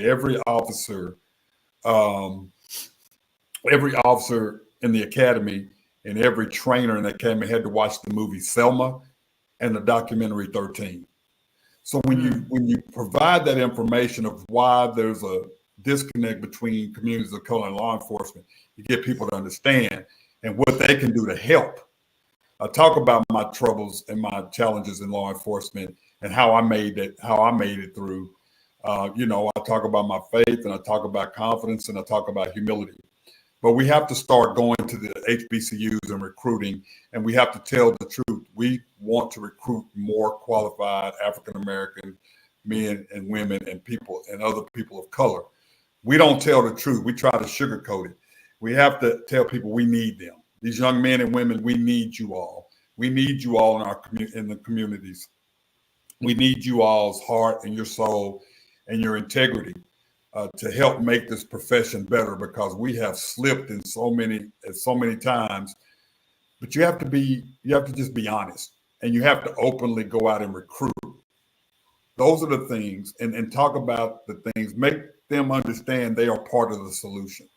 um, every officer in the academy and every trainer in the academy had to watch the movie Selma and the documentary 13. So when you provide that information of why there's a disconnect between communities of color and law enforcement, you get people to understand and what they can do to help. I talk about my troubles and my challenges in law enforcement and how I made it through. I talk about my faith, and I talk about confidence, and I talk about humility. But we have to start going to the HBCUs and recruiting, and we have to tell the truth. We want to recruit more qualified African American men and women and people and other people of color. We don't tell the truth. We try to sugarcoat it. We have to tell people we need them. These young men and women, we need you all. We need you all in the communities. We need you all's heart and your soul and your integrity to help make this profession better, because we have slipped in so many times. But you have to just be honest, and you have to openly go out and recruit. Those are the things, and talk about the things, make them understand they are part of the solution.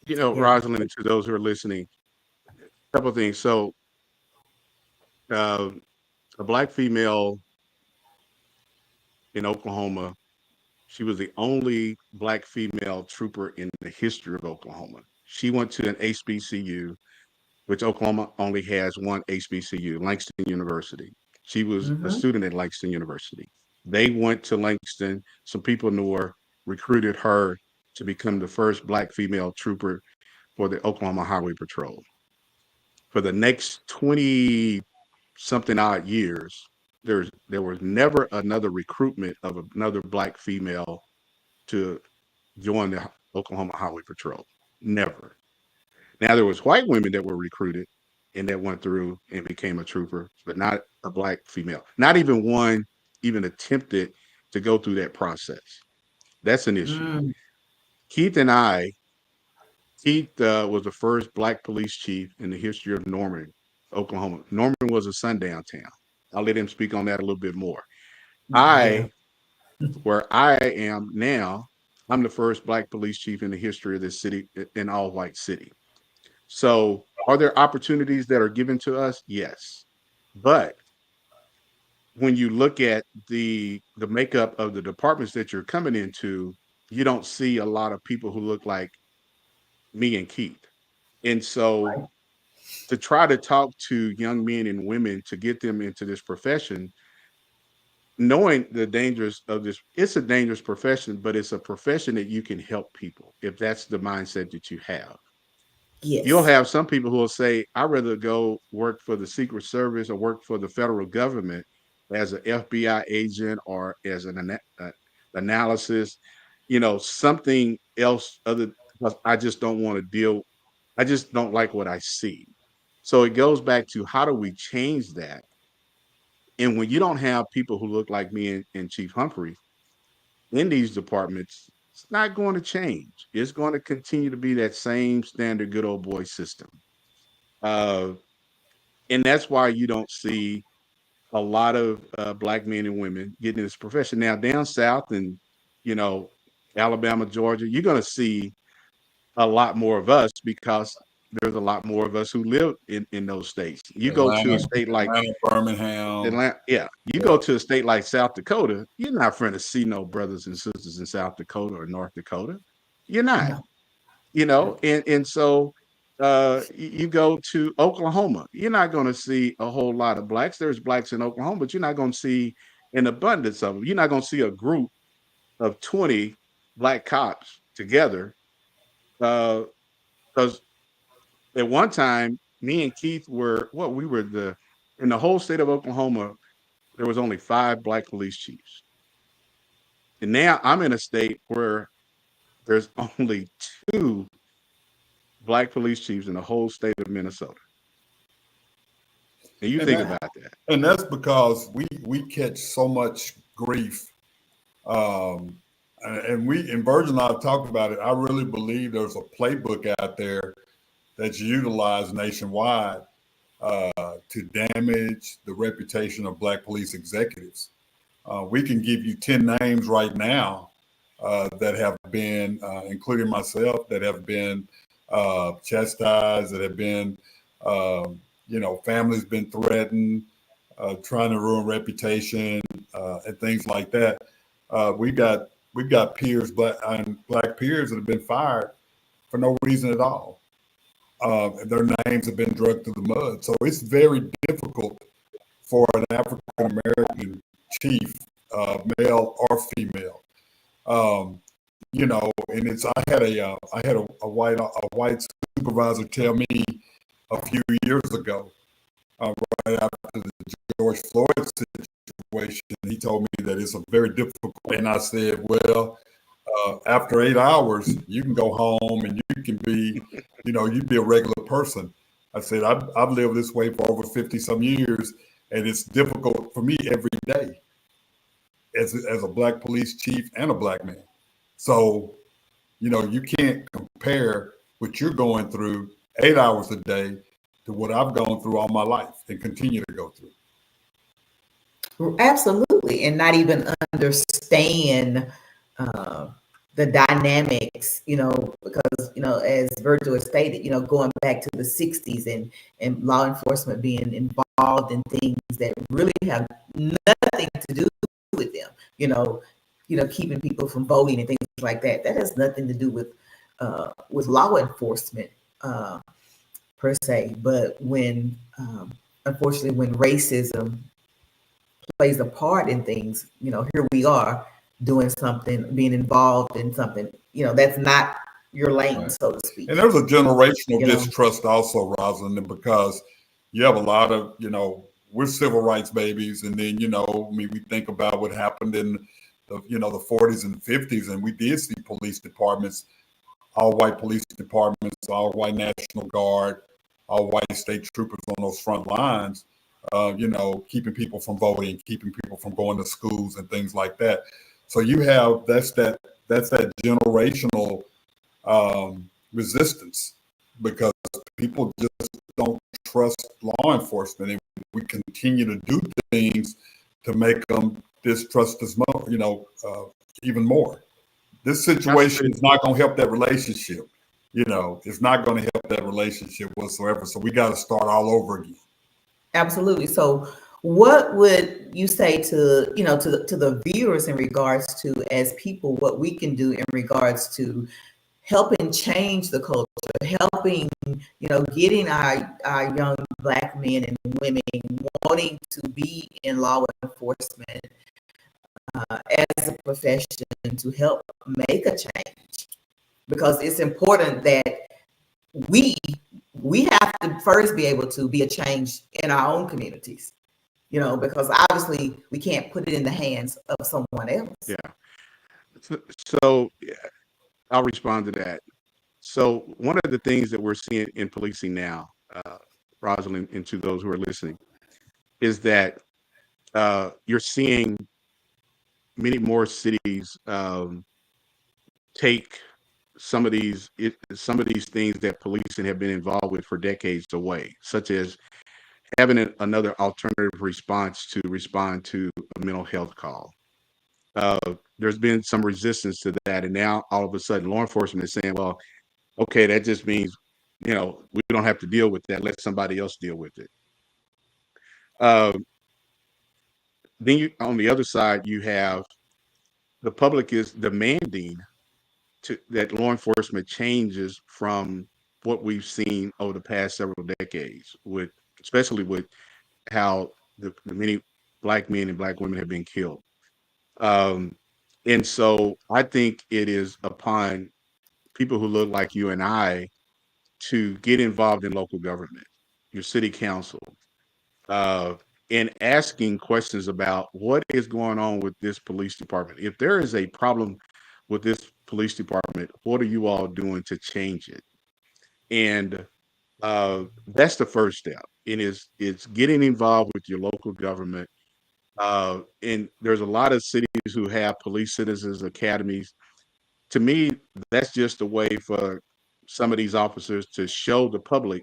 Yeah. Rosalind, and to those who are listening, a couple of things. So, uh, a black female in Oklahoma, she was the only black female trooper in the history of Oklahoma. She went to an HBCU, which Oklahoma only has one HBCU, Langston University. She was a Mm-hmm. student at Langston University. They went to Langston. Some people knew her, recruited her to become the first black female trooper for the Oklahoma Highway Patrol. For the next 20 something odd years, there was never another recruitment of another black female to join the Oklahoma Highway Patrol. Never. Now there was white women that were recruited and that went through and became a trooper, but not a black female. Not even one even attempted to go through that process. That's an issue. Mm. Keith and I, Keith was the first black police chief in the history of Norman, Oklahoma. Norman was a sundown town. I'll let him speak on that a little bit more. Yeah. I, where I am now, I'm the first black police chief in the history of this city, an all white city. So, are there opportunities that are given to us? Yes. But when you look at the makeup of the departments that you're coming into, you don't see a lot of people who look like me and Keith. And so Right. to try to talk to young men and women to get them into this profession, knowing the dangers of this, it's a dangerous profession, but it's a profession that you can help people if that's the mindset that you have. You'll Yes. have some people who will say, I'd rather go work for the Secret Service or work for the federal government as an FBI agent or as an analysis, something else other, because I just don't want to deal, I just don't like what I see. So it goes back to how do we change that? And when you don't have people who look like me and Chief Humphrey in these departments, it's not going to change. It's going to continue to be that same standard good old boy system. Uh, and that's why you don't see a lot of black men and women getting in this profession. Now, down south and, you know, Alabama, Georgia, you're going to see a lot more of us because there's a lot more of us who live in those states. You go to a state like Atlanta, Birmingham. Atlanta, yeah. You Yeah. go to a state like South Dakota, you're not going to see no brothers and sisters in South Dakota or North Dakota. You're not, No. and so you go to Oklahoma, you're not going to see a whole lot of blacks. There's blacks in Oklahoma, but you're not going to see an abundance of them. You're not going to see a group of 20 black cops together because at one time, me and Keith were what we were the in the whole state of Oklahoma. There was only 5 black police chiefs, and now I'm in a state where there's only 2 black police chiefs in the whole state of Minnesota. And you And think that, about that. and that's because we catch so much grief. And we and Virgil and I talked about it. I really believe there's a playbook out there that's utilized nationwide to damage the reputation of black police executives. We can give you 10 names right now that have been, including myself, that have been chastised, that have been, families been threatened, trying to ruin reputation, and things like that. We've got peers, black peers that have been fired for no reason at all. Their names have been dragged through the mud. So it's very difficult for an African American chief, male or female. And I had a white supervisor tell me a few years ago, right after the George Floyd situation. He told me that it's a very difficult. And I said, well, after 8 hours, you can go home and you can be, you'd be a regular person. I said, I've lived this way for over 50 some years, and it's difficult for me every day as a black police chief and a black man. So, you can't compare what you're going through 8 hours a day to what I've gone through all my life and continue to go through. Absolutely. And not even understand the dynamics, because, as Virgil has stated, going back to the 60s and law enforcement being involved in things that really have nothing to do with them, keeping people from voting and things like that. That has nothing to do with law enforcement per se. But when, unfortunately, when racism plays a part in things, here we are doing something, being involved in something, that's not your lane, right, so to speak. And there's a generational distrust also, Roslyn, because you have a lot of, we're civil rights babies. And then, we think about what happened in the 40s and 50s, and we did see police departments, all white police departments, all white National Guard, all white state troopers on those front lines, keeping people from voting, keeping people from going to schools and things like that. So you have, that's that generational resistance, because people just don't trust law enforcement, and we continue to do things to make them distrust us more, even more. This situation is not going to help that relationship. It's not going to help that relationship whatsoever. So we got to start all over again. Absolutely. So What would you say to, to the viewers in regards to, as people, what we can do in regards to helping change the culture, helping, getting our young Black men and women wanting to be in law enforcement as a profession to help make a change? Because it's important that we we have to first be able to be a change in our own communities, because obviously we can't put it in the hands of someone else. Yeah. So I'll respond to that. So one of the things that we're seeing in policing now, Rosalind, and to those who are listening, is that you're seeing many more cities take some of these things that policing have been involved with for decades away, such as having another alternative response to respond to a mental health call. Uh, there's been some resistance to that, and now all of a sudden, law enforcement is saying, "Well, okay, that just means we don't have to deal with that. Let somebody else deal with it." Uh, then on the other side, you have the public is demanding that law enforcement changes from what we've seen over the past several decades, especially with how the many Black men and Black women have been killed. Um, and so I think it is upon people who look like you and I to get involved in local government, your city council, uh, and asking questions about what is going on with this police department. If there is a problem with this police department, what are you all doing to change it? And that's the first step. And it's getting involved with your local government. And there's a lot of cities who have police citizens academies. To me, that's just a way for some of these officers to show the public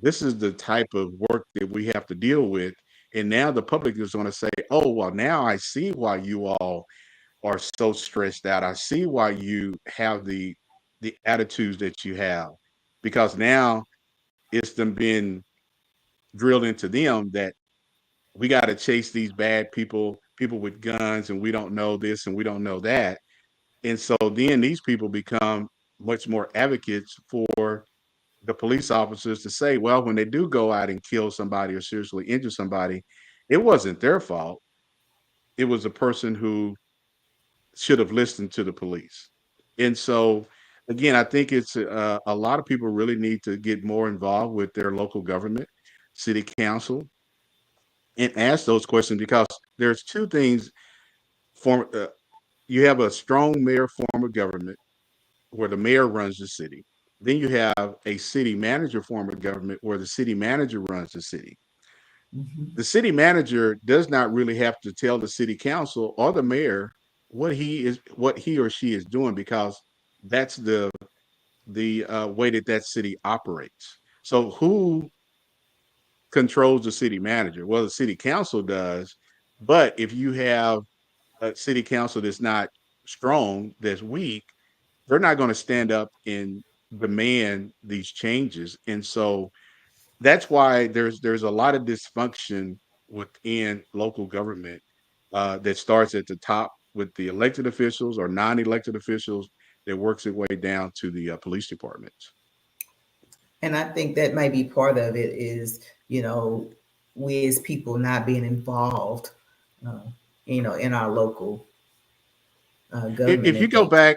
this is the type of work that we have to deal with. And now the public is going to say, oh, well, now I see why you all are so stressed out. I see why you have the attitudes that you have. Because now it's them being drilled into them that we got to chase these bad people with guns, and we don't know this and we don't know that. And so then these people become much more advocates for the police officers to say, well, when they do go out and kill somebody or seriously injure somebody, it wasn't their fault. It was a person who should have listened to the police. And so, again, I think it's a lot of people really need to get more involved with their local government, city council, and ask those questions because there's two things. Form, you have a strong mayor form of government where the mayor runs the city. Then you have a city manager form of government where the city manager runs the city. Mhm. The city manager does not really have to tell the city council or the mayor what he or she is doing because that's the way that that city operates. So who controls the city manager? Well, the city council does. But if you have a city council that's not strong, that's weak, they're not going to stand up and demand these changes. And so that's why there's a lot of dysfunction within local government that starts at the top with the elected officials or non-elected officials that works its way down to the police departments. And I think that may be part of it is, we as people not being involved, uh, in our local government If you and go things. back,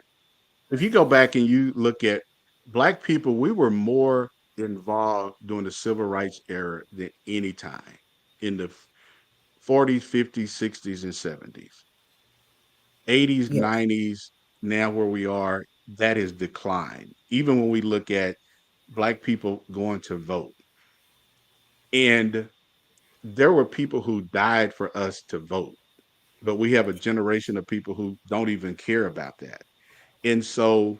if you go back and you look at Black people, we were more involved during the civil rights era than any time in the 40s, 50s, 60s, and 70s. 80s, Yes. 90s, now where we are, that has declined. Even when we look at Black people going to vote. And there were people who died for us to vote, but we have a generation of people who don't even care about that. And so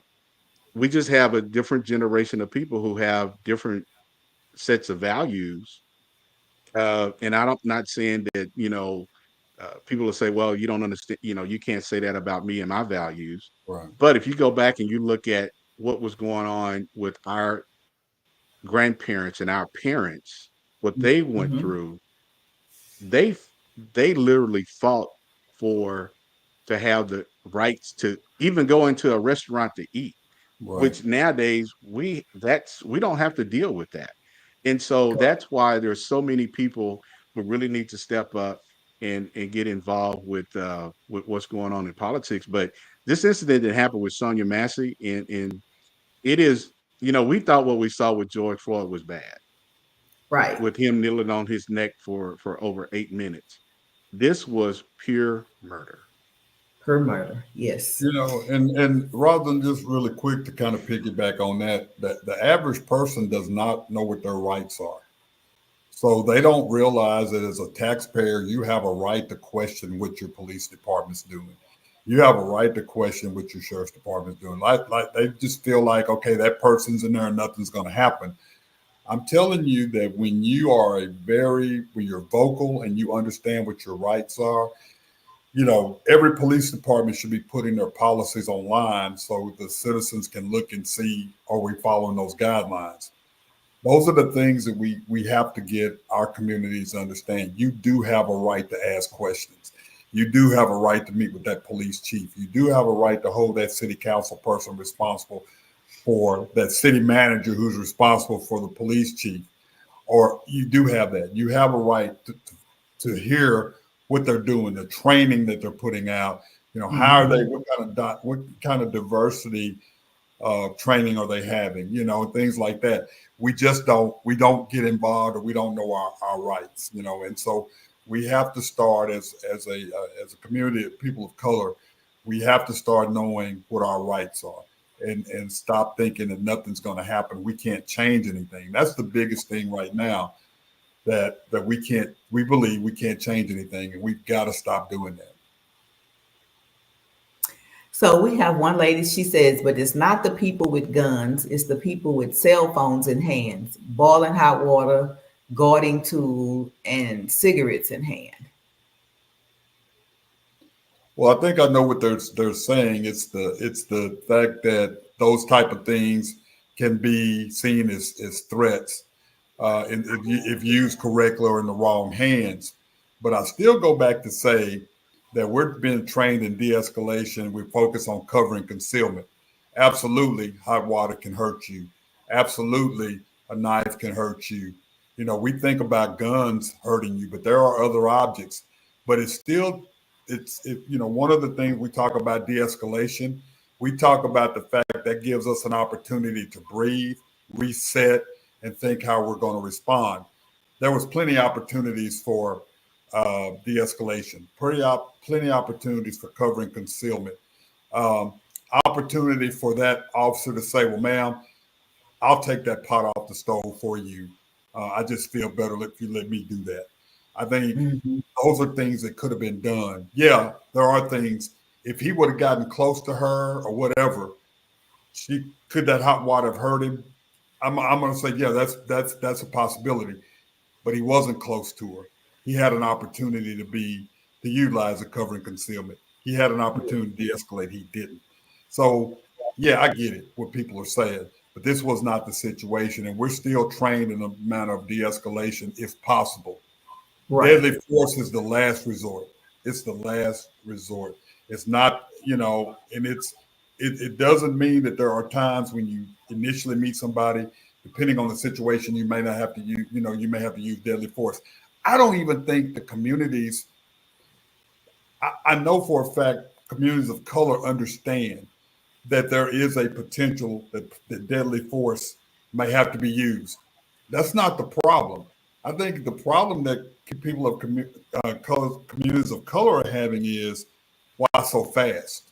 we just have a different generation of people who have different sets of values. And I'm not saying that, people will say, well, you don't understand, you can't say that about me and my values. Right. But if you go back and you look at what was going on with our grandparents and our parents, what they went Hmm. through, they they literally fought for to have the rights to even go into a restaurant to eat, Right. which nowadays we don't have to deal with that. And so that's why there's so many people who really need to step up and get involved with what's going on in politics. But this incident that happened with Sonia Massey, and it is, we thought what we saw with George Floyd was bad, Right. with him kneeling on his neck for over 8 minutes. This was pure murder. Her murder. Yes. And rather than just really quick to kind of piggyback on that, the average person does not know what their rights are. So they don't realize that as a taxpayer, you have a right to question what your police department's doing. You have a right to question what your sheriff's department's doing. Like they just feel like, okay, that person's in there and nothing's going to happen. I'm telling you that when you're vocal and you understand what your rights are, every police department should be putting their policies online so the citizens can look and see, are we following those guidelines? Those are the things that we have to get our communities to understand. You do have a right to ask questions. You do have a right to meet with that police chief. You do have a right to hold that city council person responsible, for that city manager who's responsible for the police chief. Or you do have that. You have a right to hear what they're doing, the training that they're putting out. How are they? Mhm. What kind of diversity training are they having? Things like that. We don't get involved, or we don't know our rights. And so we have to start as a community of people of color. We have to start knowing what our rights are. And stop thinking that nothing's going to happen. We can't change anything. That's the biggest thing right now, that we believe we can't change anything, and we've got to stop doing that. So we have one lady, she says, but it's not the people with guns, it's the people with cell phones in hands, boiling hot water, guarding tool, and cigarettes in hand. Well, I think I know what they're saying. It's the fact that those type of things can be seen as threats, and if used correctly or in the wrong hands. But I still go back to say that we're being trained in de-escalation. We focus on covering concealment. Absolutely, hot water can hurt you. Absolutely, a knife can hurt you. We think about guns hurting you, but there are other objects. But one of the things we talk about de-escalation, we talk about the fact that gives us an opportunity to breathe, reset, and think how we're going to respond. There was plenty of opportunities for de-escalation, plenty of opportunities for covering concealment, um, opportunity for that officer to say, well, ma'am, I'll take that pot off the stove for you. I just feel better if you let me do that. I think Mhm. those are things that could have been done. Yeah, there are things. If he would have gotten close to her or whatever, could that hot water have hurt him? I'm going to say, yeah, that's a possibility. But he wasn't close to her. He had an opportunity to utilize the cover and concealment. He had an opportunity to de-escalate. He didn't. So yeah, I get it what people are saying, but this was not the situation, and we're still trained in a manner of de-escalation if possible. Right. Deadly force is the last resort. It's the last resort. It's not, and it doesn't mean that there are times when you initially meet somebody, depending on the situation, you may not have to use, you may have to use deadly force. I don't even think the communities, I know for a fact, communities of color understand that there is a potential that deadly force may have to be used. That's not the problem. I think the problem that people of communities of color are having is why so fast?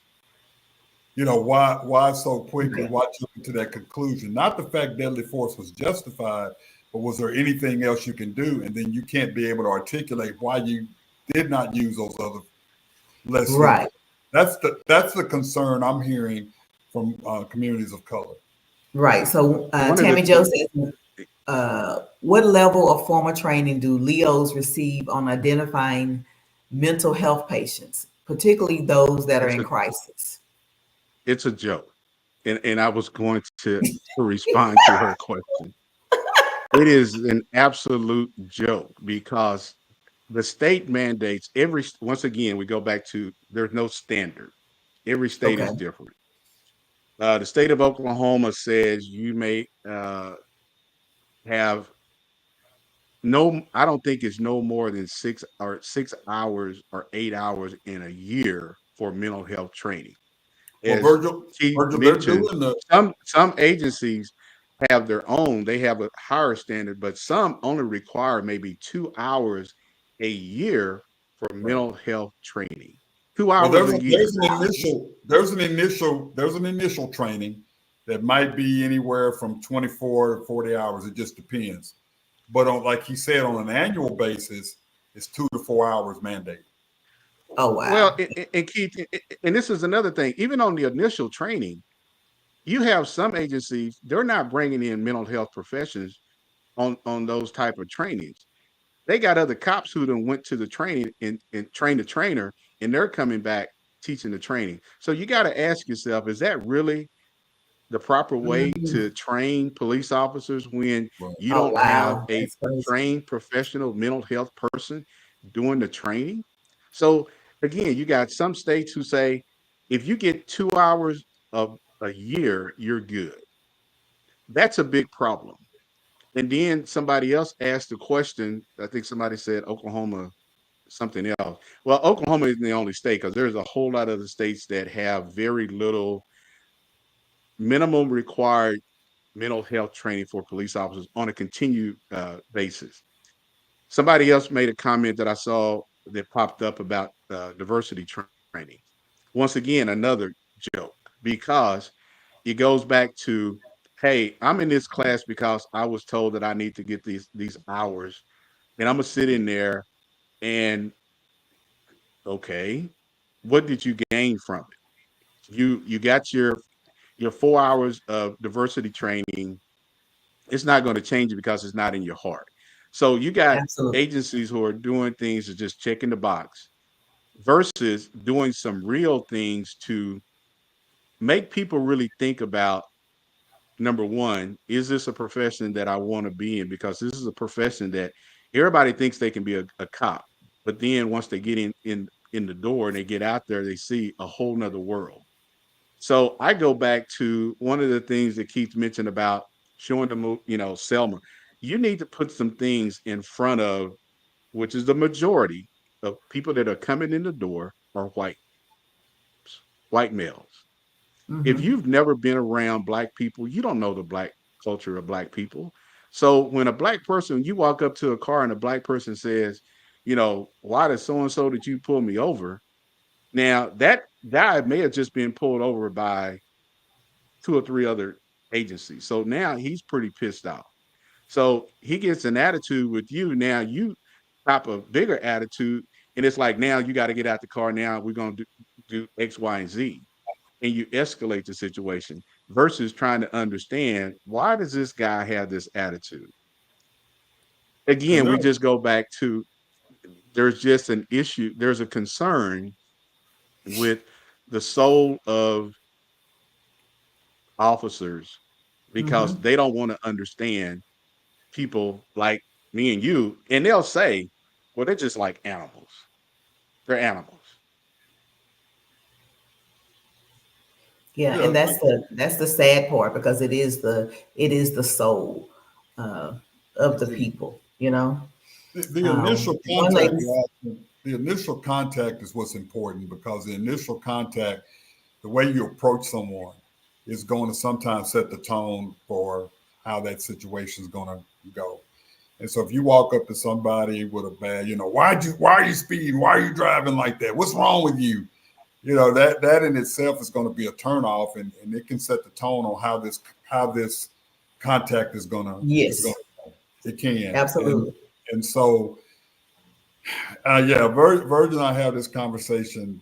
Why so quickly? Right. Why jump to that conclusion? Not the fact deadly force was justified, but was there anything else you can do? And then you can't be able to articulate why you did not use those other less Right. lethal. That's the concern I'm hearing from communities of color. Right. So One of the Tammy Joe says, what level of formal training do Leos receive on identifying mental health patients, particularly those that are it's in a crisis? it's a joke, and I was going to respond to her question. It is an absolute joke because the state mandates once again, we go back to there's no standard. Every state Okay. is different. The state of Oklahoma says you may have no, I don't think it's no more than 6 hours or 8 hours in a year for mental health training. Well, As Keith Virgil, they're mentioned, doing the some agencies have their own, they have a higher standard, but some only require maybe 2 hours a year for right. mental health training. Two Well, hours a year. there's an initial training that might be anywhere from 24 to 40 hours. It just depends. But on, like he said, on an annual basis, it's 2 to 4 hours mandate. Oh Well, wow. and Keith, and this is another thing, even on the initial training, you have some agencies, they're not bringing in mental health professions on those type of trainings. They got other cops who done went to the training and trained the trainer, and they're coming back teaching the training. So you got to ask yourself, is that really the proper way Mhm. to train police officers when Right. you Oh don't have wow. a That's crazy. trained professional mental health person doing the training? So again, you got some states who say if you get 2 hours of a year, you're good. That's a big problem. And then somebody else asked the question. I think somebody said Oklahoma, something else. Well, Oklahoma isn't the only state because there's a whole lot of the states that have very little minimum required mental health training for police officers on a continued basis. Somebody else made a comment that I saw that popped up about diversity training. Once again, another joke because it goes back to, hey, I'm in this class because I was told that I need to get these hours, and I'm gonna sit in there and okay, what did you gain from it? You got your 4 hours of diversity training. It's not going to change it because it's not in your heart. So you got Absolutely. agencies who are doing things to just checking the box versus doing some real things to make people really think about number one, is this a profession that I want to be in? Because this is a profession that everybody thinks they can be a cop, but then once they get in the door and they get out there, they see a whole nother world. So I go back to one of the things that Keith mentioned about showing the Selma. You need to put some things in front of, which is the majority of people that are coming in the door are white males. If Hmm. you've never been around black people, you don't know the black culture of black people. So when a black person, you walk up to a car and a black person says, why does so and so that you pull me over? Now that guy may have just been pulled over by two or three other agencies. So now he's pretty pissed off. So he gets an attitude with you. Now you cop a bigger attitude, and it's like now you got to get out the car. Now we're gonna do X, Y, and Z, and you escalate the situation versus trying to understand why does this guy have this attitude. And Again, there, we just go back to there's just an issue. There's a concern with the soul of officers because Hmm. they don't want to understand people like me and you, and they'll say, well, they're just like animals. They're animals. Yeah, yeah, and that's the sad part because it is the soul uh, of the the, people. You know, the initial one contact, lady. the initial contact is what's important because the initial contact, the way you approach someone, is going to sometimes set the tone for how that situation is going to go. And so if you walk up to somebody with a bad, why are you speeding? Why are you driving like that? What's wrong with you? That in itself is going to be a turnoff, and it can set the tone on how this contact is Yes, going to, it can. and absolutely. and so yeah, Virgil and I have this conversation,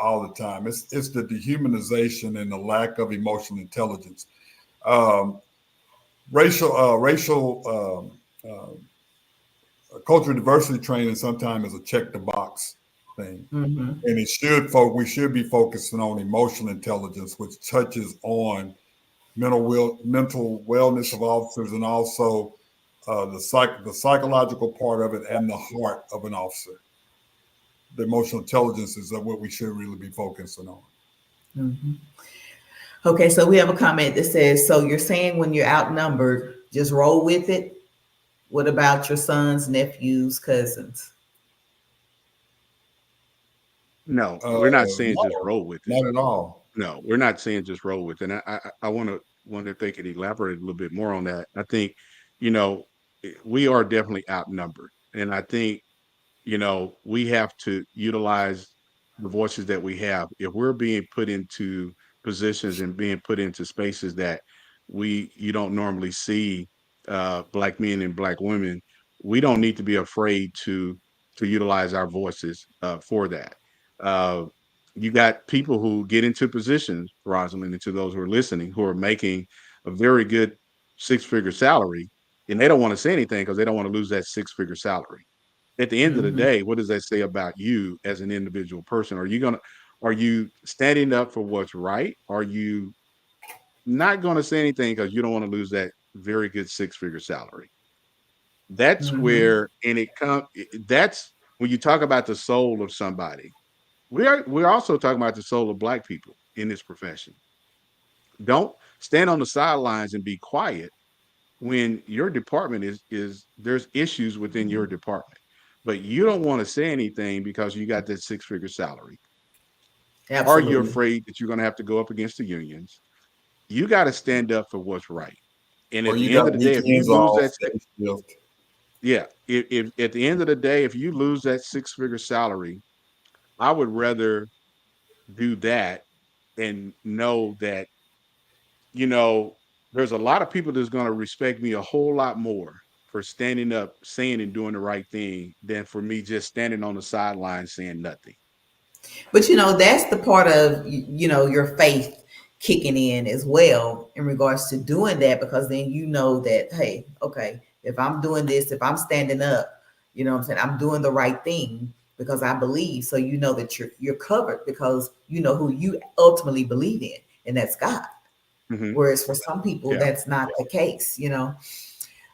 all the time. It's the dehumanization and the lack of emotional intelligence. Um, racial cultural diversity training sometimes is a check the box thing, Hmm. and we should be focusing on emotional intelligence, which touches on mental wellness of officers, and also the psychological part of it and the heart of an officer. The emotional intelligence is what we should really be focusing on. Mhm. Okay, so we have a comment that says, so you're saying when you're outnumbered, just roll with it? What about your sons, nephews, cousins? No, we're not saying just No, roll with it. not at all. No, we're not saying just roll with it. And I want to if they could elaborate a little bit more on that. I think, you know, we are definitely outnumbered, and I think we have to utilize the voices that we have. If we're being put into positions and being put into spaces that you don't normally see black men and black women, we don't need to be afraid to utilize our voices for that. Uh, you got people who get into positions, Rosalind, and to those who are listening, who are making a very good six-figure salary, and they don't want to say anything because they don't want to lose that six-figure salary. At the end of the Hmm. day, what does that say about you as an individual person? Are you standing up for what's right? Are you not going to say anything because you don't want to lose that very good six-figure salary? That's Hmm. where, and that's when you talk about the soul of somebody. We're also talking about the soul of black people in this profession. Don't stand on the sidelines and be quiet when your department is there's issues within your department, but you don't want to say anything because you got that six-figure salary. Are you Absolutely. afraid that you're going to have to go up against the unions? You got to stand up for what's right. And Or at you the end of got the day, if you weekends lose off, that day shift. yeah, if at the end of the day, if you lose that six-figure salary, I would rather do that and know that you know, there's a lot of people that's going to respect me a whole lot more for standing up, saying and doing the right thing than for me just standing on the sideline saying nothing. But that's the part of your faith kicking in as well in regards to doing that, because then you know that, hey, okay, if I'm doing this, if I'm standing up, what I'm saying, I'm doing the right thing because I believe. So you know that you're covered because you know who you ultimately believe in, and that's God. Hmm. Whereas for some people, Yeah. that's not the case.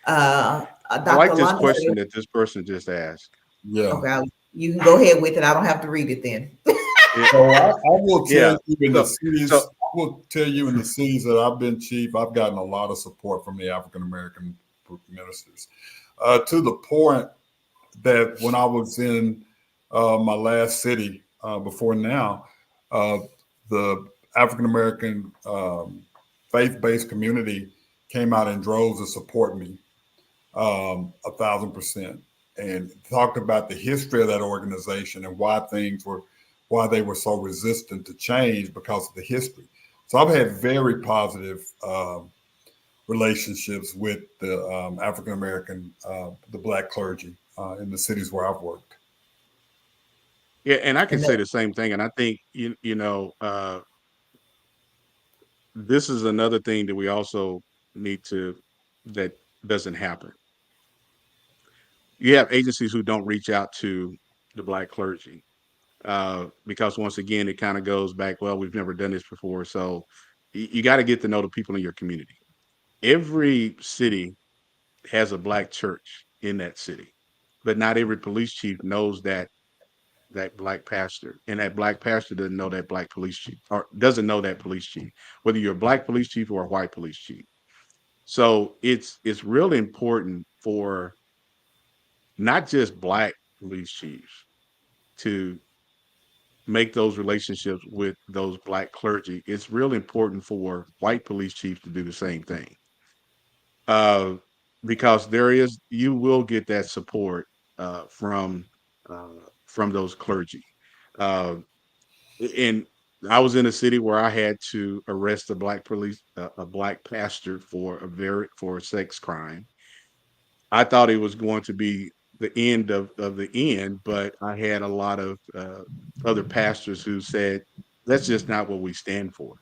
I Dr. like this Londa question said, that this person just asked. Yeah. okay, you can go ahead with it. I don't have to read it then. Yeah. So I will tell Yeah. you in the So, cities, I will tell you in the cities that I've been chief, I've gotten a lot of support from the African American ministers, to the point that when I was in my last city before now, uh, the African American faith based community came out in droves to support me, 1,000%, and talked about the history of that organization and why they were so resistant to change because of the history. So I've had very positive relationships with the African American, the black clergy in the cities where I've worked. yeah, and I can And say that, the same thing. And I think, this is another thing that we also need that doesn't happen. You have agencies who don't reach out to the black clergy because once again, it kind of goes back. Well, we've never done this before, so you got to get to know the people in your community. Every city has a black church in that city, but not every police chief knows that black pastor, and that black pastor doesn't know that black police chief or doesn't know that police chief, whether you're a black police chief or a white police chief. So it's really important for not just black police chiefs to make those relationships with those black clergy. It's really important for white police chiefs to do the same thing. Uh, because you will get that support uh, from uh, from those clergy. Uh, and I was in a city where I had to arrest a black pastor for a sex crime. I thought it was going to be the end of the end, but I had a lot of other pastors who said, that's just not what we stand for.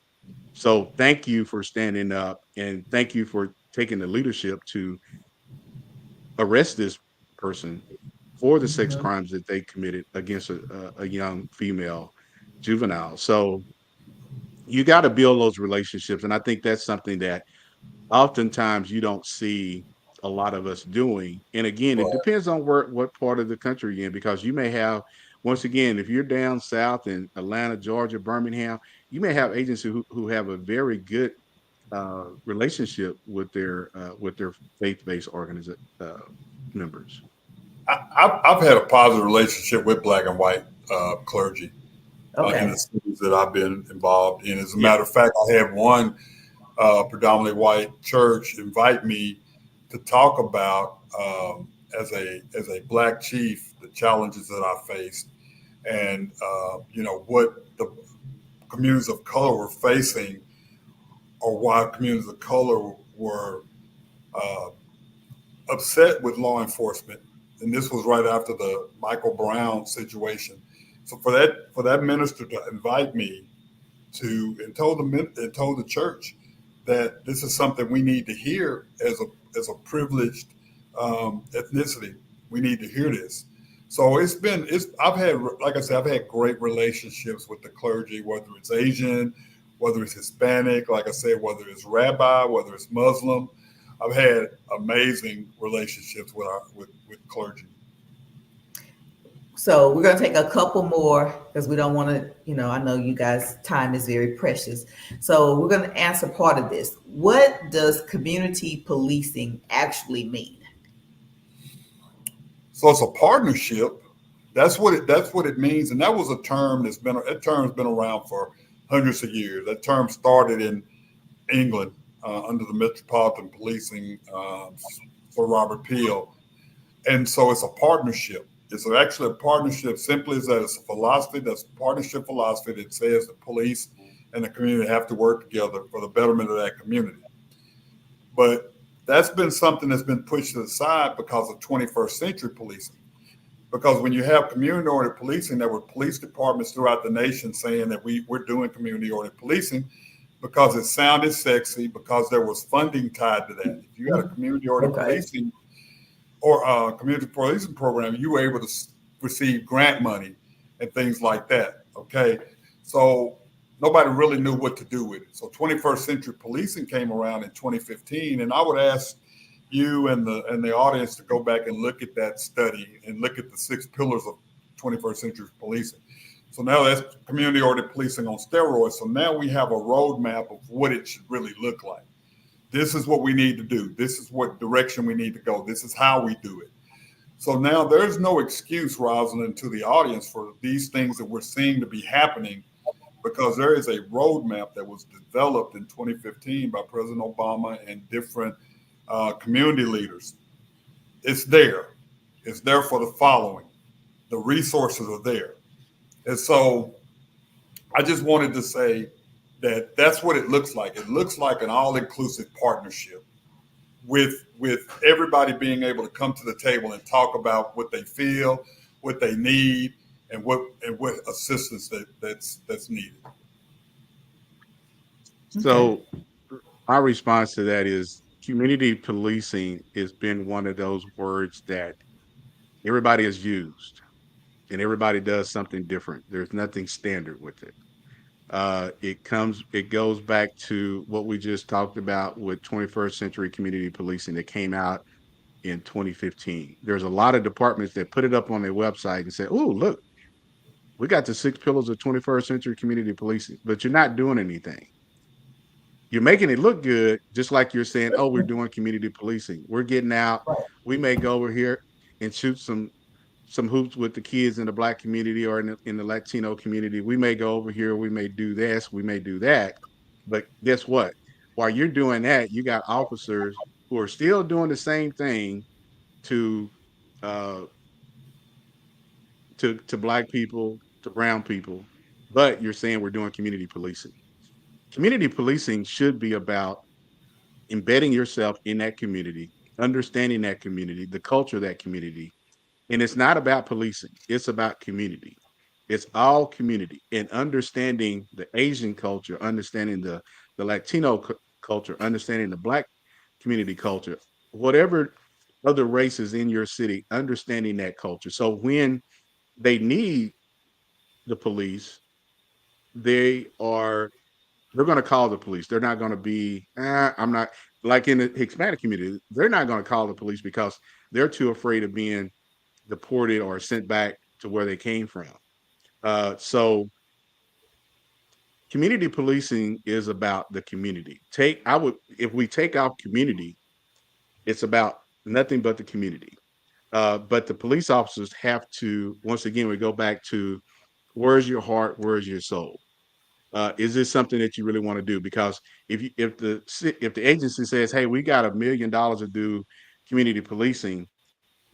So thank you for standing up and thank you for taking the leadership to arrest this person for the sex mhm. crimes that they committed against a young female juvenile. So you got to build those relationships. And I think that's something that oftentimes you don't see a lot of us doing. And again, it Right. depends on what part of the country you're in, because you may have, once again, if you're down south in Atlanta, Georgia, Birmingham, you may have agents who have a very good relationship with their faith-based organization members. I've had a positive relationship with black and white clergy in the Okay. cities that I've been involved in. As a Yeah. matter of fact, I had one predominantly white church invite me to talk about as a black chief the challenges that I faced and what the communities of color were facing or why communities of color were uh, upset with law enforcement. And this was right after the Michael Brown situation. So for that minister to invite me to and told the church that this is something we need to hear as a privileged ethnicity. We need to hear this. So it's I've had, like I said, I've had great relationships with the clergy, whether it's Asian, whether it's Hispanic, like I said, whether it's rabbi, whether it's Muslim. I've had amazing relationships with clergy. So we're going to take a couple more because we don't want to, I know you guys' time is very precious. So we're going to answer part of this. What does community policing actually mean? So it's a partnership. That's what it means, and that was a term that term's been around for hundreds of years. That term started in England under the Metropolitan Policing for Robert Peel, and so it's a partnership. It's actually a partnership. Simply as that, it's a philosophy. That's a partnership philosophy that says the police and the community have to work together for the betterment of that community. But that's been something that's been pushed to the side because of 21st century policing. Because when you have community oriented policing, there were police departments throughout the nation saying that we're doing community oriented policing because it sounded sexy, because there was funding tied to that. If you had a community oriented Okay. policing or community policing program, you were able to receive grant money and things like that. Okay. So nobody really knew what to do with it. So 21st century policing came around in 2015. And I would ask you and the audience to go back and look at that study and look at the 6 pillars of 21st century policing. So now that's community oriented policing on steroids. So now we have a roadmap of what it should really look like. This is what we need to do. This is what direction we need to go. This is how we do it. So now there's no excuse, Rosalind, to the audience for these things that we're seeing to be happening because there is a roadmap that was developed in 2015 by President Obama and different community leaders. It's there. It's there for the following. The resources are there. And so I just wanted to say that that's what it looks like. It looks like an all-inclusive partnership with everybody being able to come to the table and talk about what they feel, what they need, and what assistance that's needed. Okay. So our response to that is community policing has been one of those words that everybody has used and everybody does something different. There's nothing standard with it. It goes back to what we just talked about with 21st century community policing that came out in 2015. There's a lot of departments that put it up on their website and say, "Oh, look, we got the 6 pillars of 21st century community policing," but you're not doing anything. You're making it look good, just like you're saying, "Oh, we're doing community policing. We're getting out. We may go over here and shoot some hoops with the kids in the black community or in the Latino community. We may go over here. We may do this. We may do that." But guess what? While you're doing that, you got officers who are still doing the same thing to uh, to black people, to brown people, but you're saying we're doing community policing. Community policing should be about embedding yourself in that community, understanding that community, the culture of that community. And it's not about policing, it's about community. It's all community and understanding the Asian culture, understanding the Latino culture, understanding the black community culture, whatever other races in your city, understanding that culture. So when they need the police, they are they're going to call the police. They're not going to be, I'm not. like in the Hispanic community, they're not going to call the police because they're too afraid of being deported or sent back to where they came from. So community policing is about the community. If we take out community, it's about nothing but the community. But the police officers have to, once again, we go back to where's your heart, where's your soul? Is this something that you really want to do? Because if the agency says, "Hey, we got $1 million to do community policing,"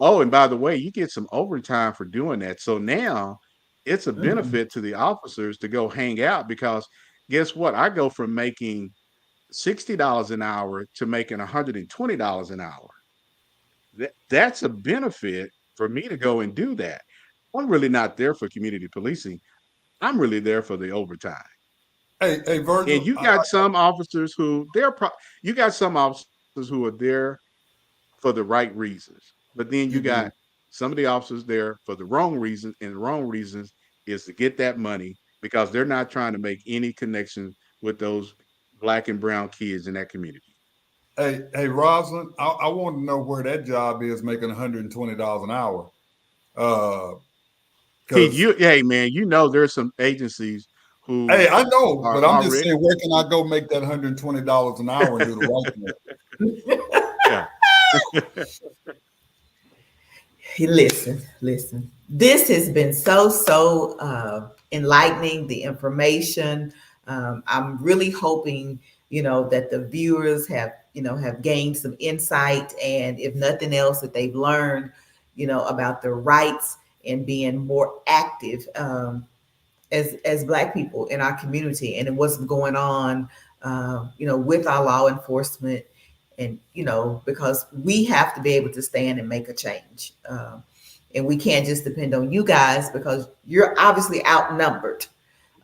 oh, and by the way, you get some overtime for doing that. So now it's a Mhm. benefit to the officers to go hang out because guess what? I go from making $60 an hour to making $120 an hour. That's a benefit for me to go and do that. I'm really not there for community policing. I'm really there for the overtime. Hey, And Virgil. you got some officers who you got some officers who are there for the right reasons. But then you got Mhm. some of the officers there for the wrong reasons, and the wrong reasons is to get that money because they're not trying to make any connection with those black and brown kids in that community. Hey, Roslyn. I want to know where that job is making $120 an hour. Uh, Keith, because hey man, you know there's some agencies hey, who I know, are but I'm just already saying, where can I go make that $120 an hour and do the right thing? yeah. Listen. This has been so enlightening. The information. I'm really hoping that the viewers have gained some insight, and if nothing else, that they've learned about their rights and being more active. As Black people in our community and what's going on, with our law enforcement, and because we have to be able to stand and make a change, and we can't just depend on you guys because you're obviously outnumbered,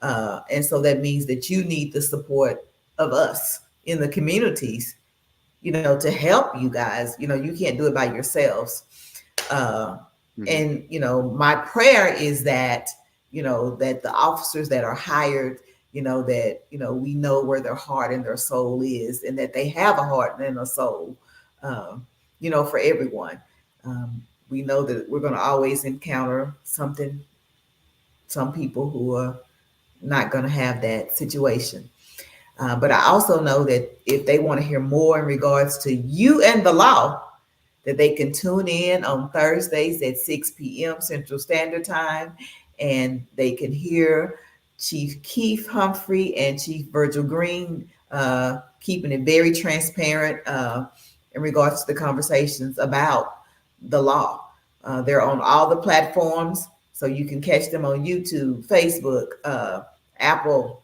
and so that means that you need the support of us in the communities, to help you guys. You can't do it by yourselves. Uh, Mhm. and my prayer is that that the officers that are hired, that we know where their heart and their soul is, and that they have a heart and a soul, for everyone. We know that we're going to always encounter some people who are not going to have that situation. But I also know that if they want to hear more in regards to you and the law, that they can tune in on Thursdays at 6 p.m. Central Standard Time, and they can hear Chief Keith Humphrey and Chief Virgil Green keeping it very transparent in regards to the conversations about the law. They're on all the platforms, so you can catch them on YouTube, Facebook, Apple,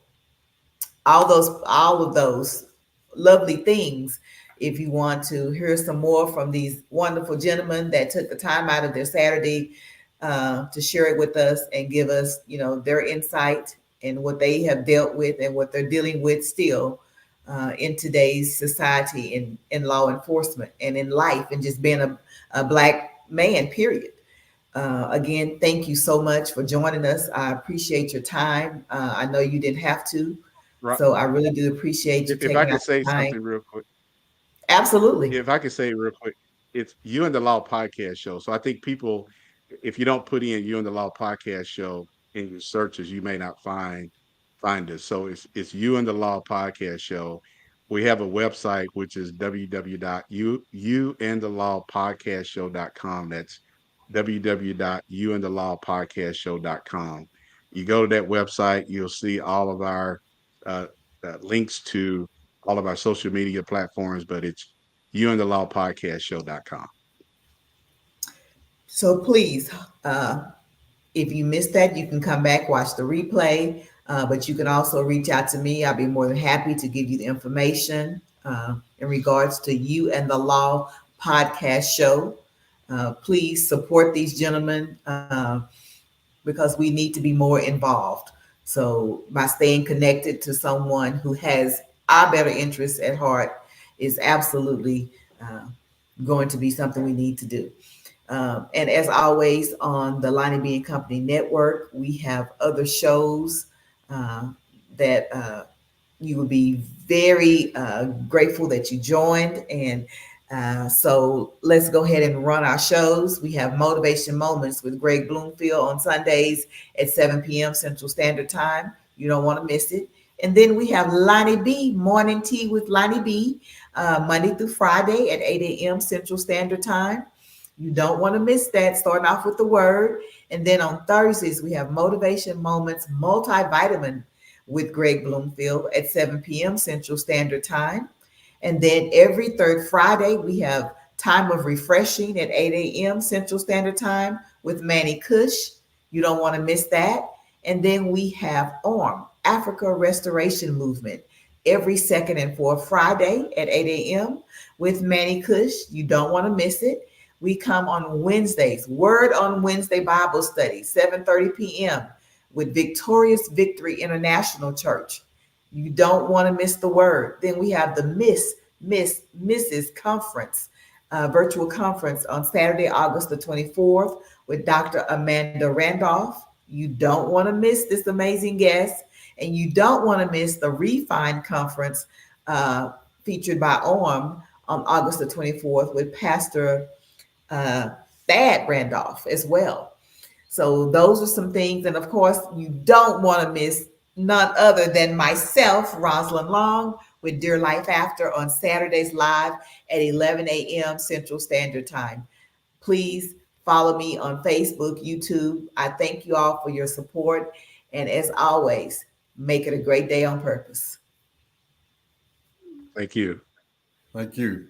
all of those lovely things. If you want to hear some more from these wonderful gentlemen that took the time out of their Saturday to share it with us and give us their insight and what they have dealt with and what they're dealing with still in today's society, in law enforcement and in life, and just being a Black man, period. Again, thank you so much for joining us. I appreciate your time. I know you didn't have to, Right. so I really do appreciate you If I taking out could say the time. something real quick. Absolutely. If I could say real quick, it's You and the Law podcast show. So I think people, if you don't put in You and the Law podcast show in your searches, you may not find us. So it's You and the Law podcast show. We have a website which is www.youandthelawpodcastshow.com. That's www.youandthelawpodcastshow.com. You go to that website, you'll see all of our uh, links to all of our social media platforms, but it's youandthelawpodcastshow.com. So please, if you missed that, you can come back, watch the replay, but you can also reach out to me. I'll be more than happy to give you the information in regards to You and the Law podcast show. Please support these gentlemen because we need to be more involved. So, by staying connected to someone who has our better interests at heart is absolutely uh, going to be something we need to do. And as always, on the Lonnie B and Company Network, we have other shows that You would be very grateful that you joined. And so let's go ahead and run our shows. We have Motivation Moments with Greg Bloomfield on Sundays at 7 p.m. Central Standard Time. You don't want to miss it. And then we have Lonnie B, Morning Tea with Lonnie B, Monday through Friday at 8 a.m. Central Standard Time. You don't want to miss that, starting off with the word. And then on Thursdays, we have Motivation Moments Multivitamin with Greg Bloomfield at 7 p.m. Central Standard Time. And then every third Friday, we have Time of Refreshing at 8 a.m. Central Standard Time with Manny Cush. You don't want to miss that. And then we have ARM, Africa Restoration Movement, every second and fourth Friday at 8 a.m. with Manny Cush. You don't want to miss it. We come on Wednesdays, Word on Wednesday Bible Study, 7:30 p.m. with Victorious Victory International Church. You don't want to miss the word. Then we have the Mrs. Conference, virtual conference on Saturday, August the 24th with Dr. Amanda Randolph. You don't want to miss this amazing guest. And you don't want to miss the Refine Conference featured by OM on August the 24th with Pastor uh, Thad Randolph as well. So those are some things. And of course, you don't want to miss none other than myself, Roslyn Long, with Dear Life After on Saturdays live at 11 a.m. Central Standard Time. Please follow me on Facebook, YouTube. I thank you all for your support. And as always, make it a great day on purpose. Thank you. Thank you.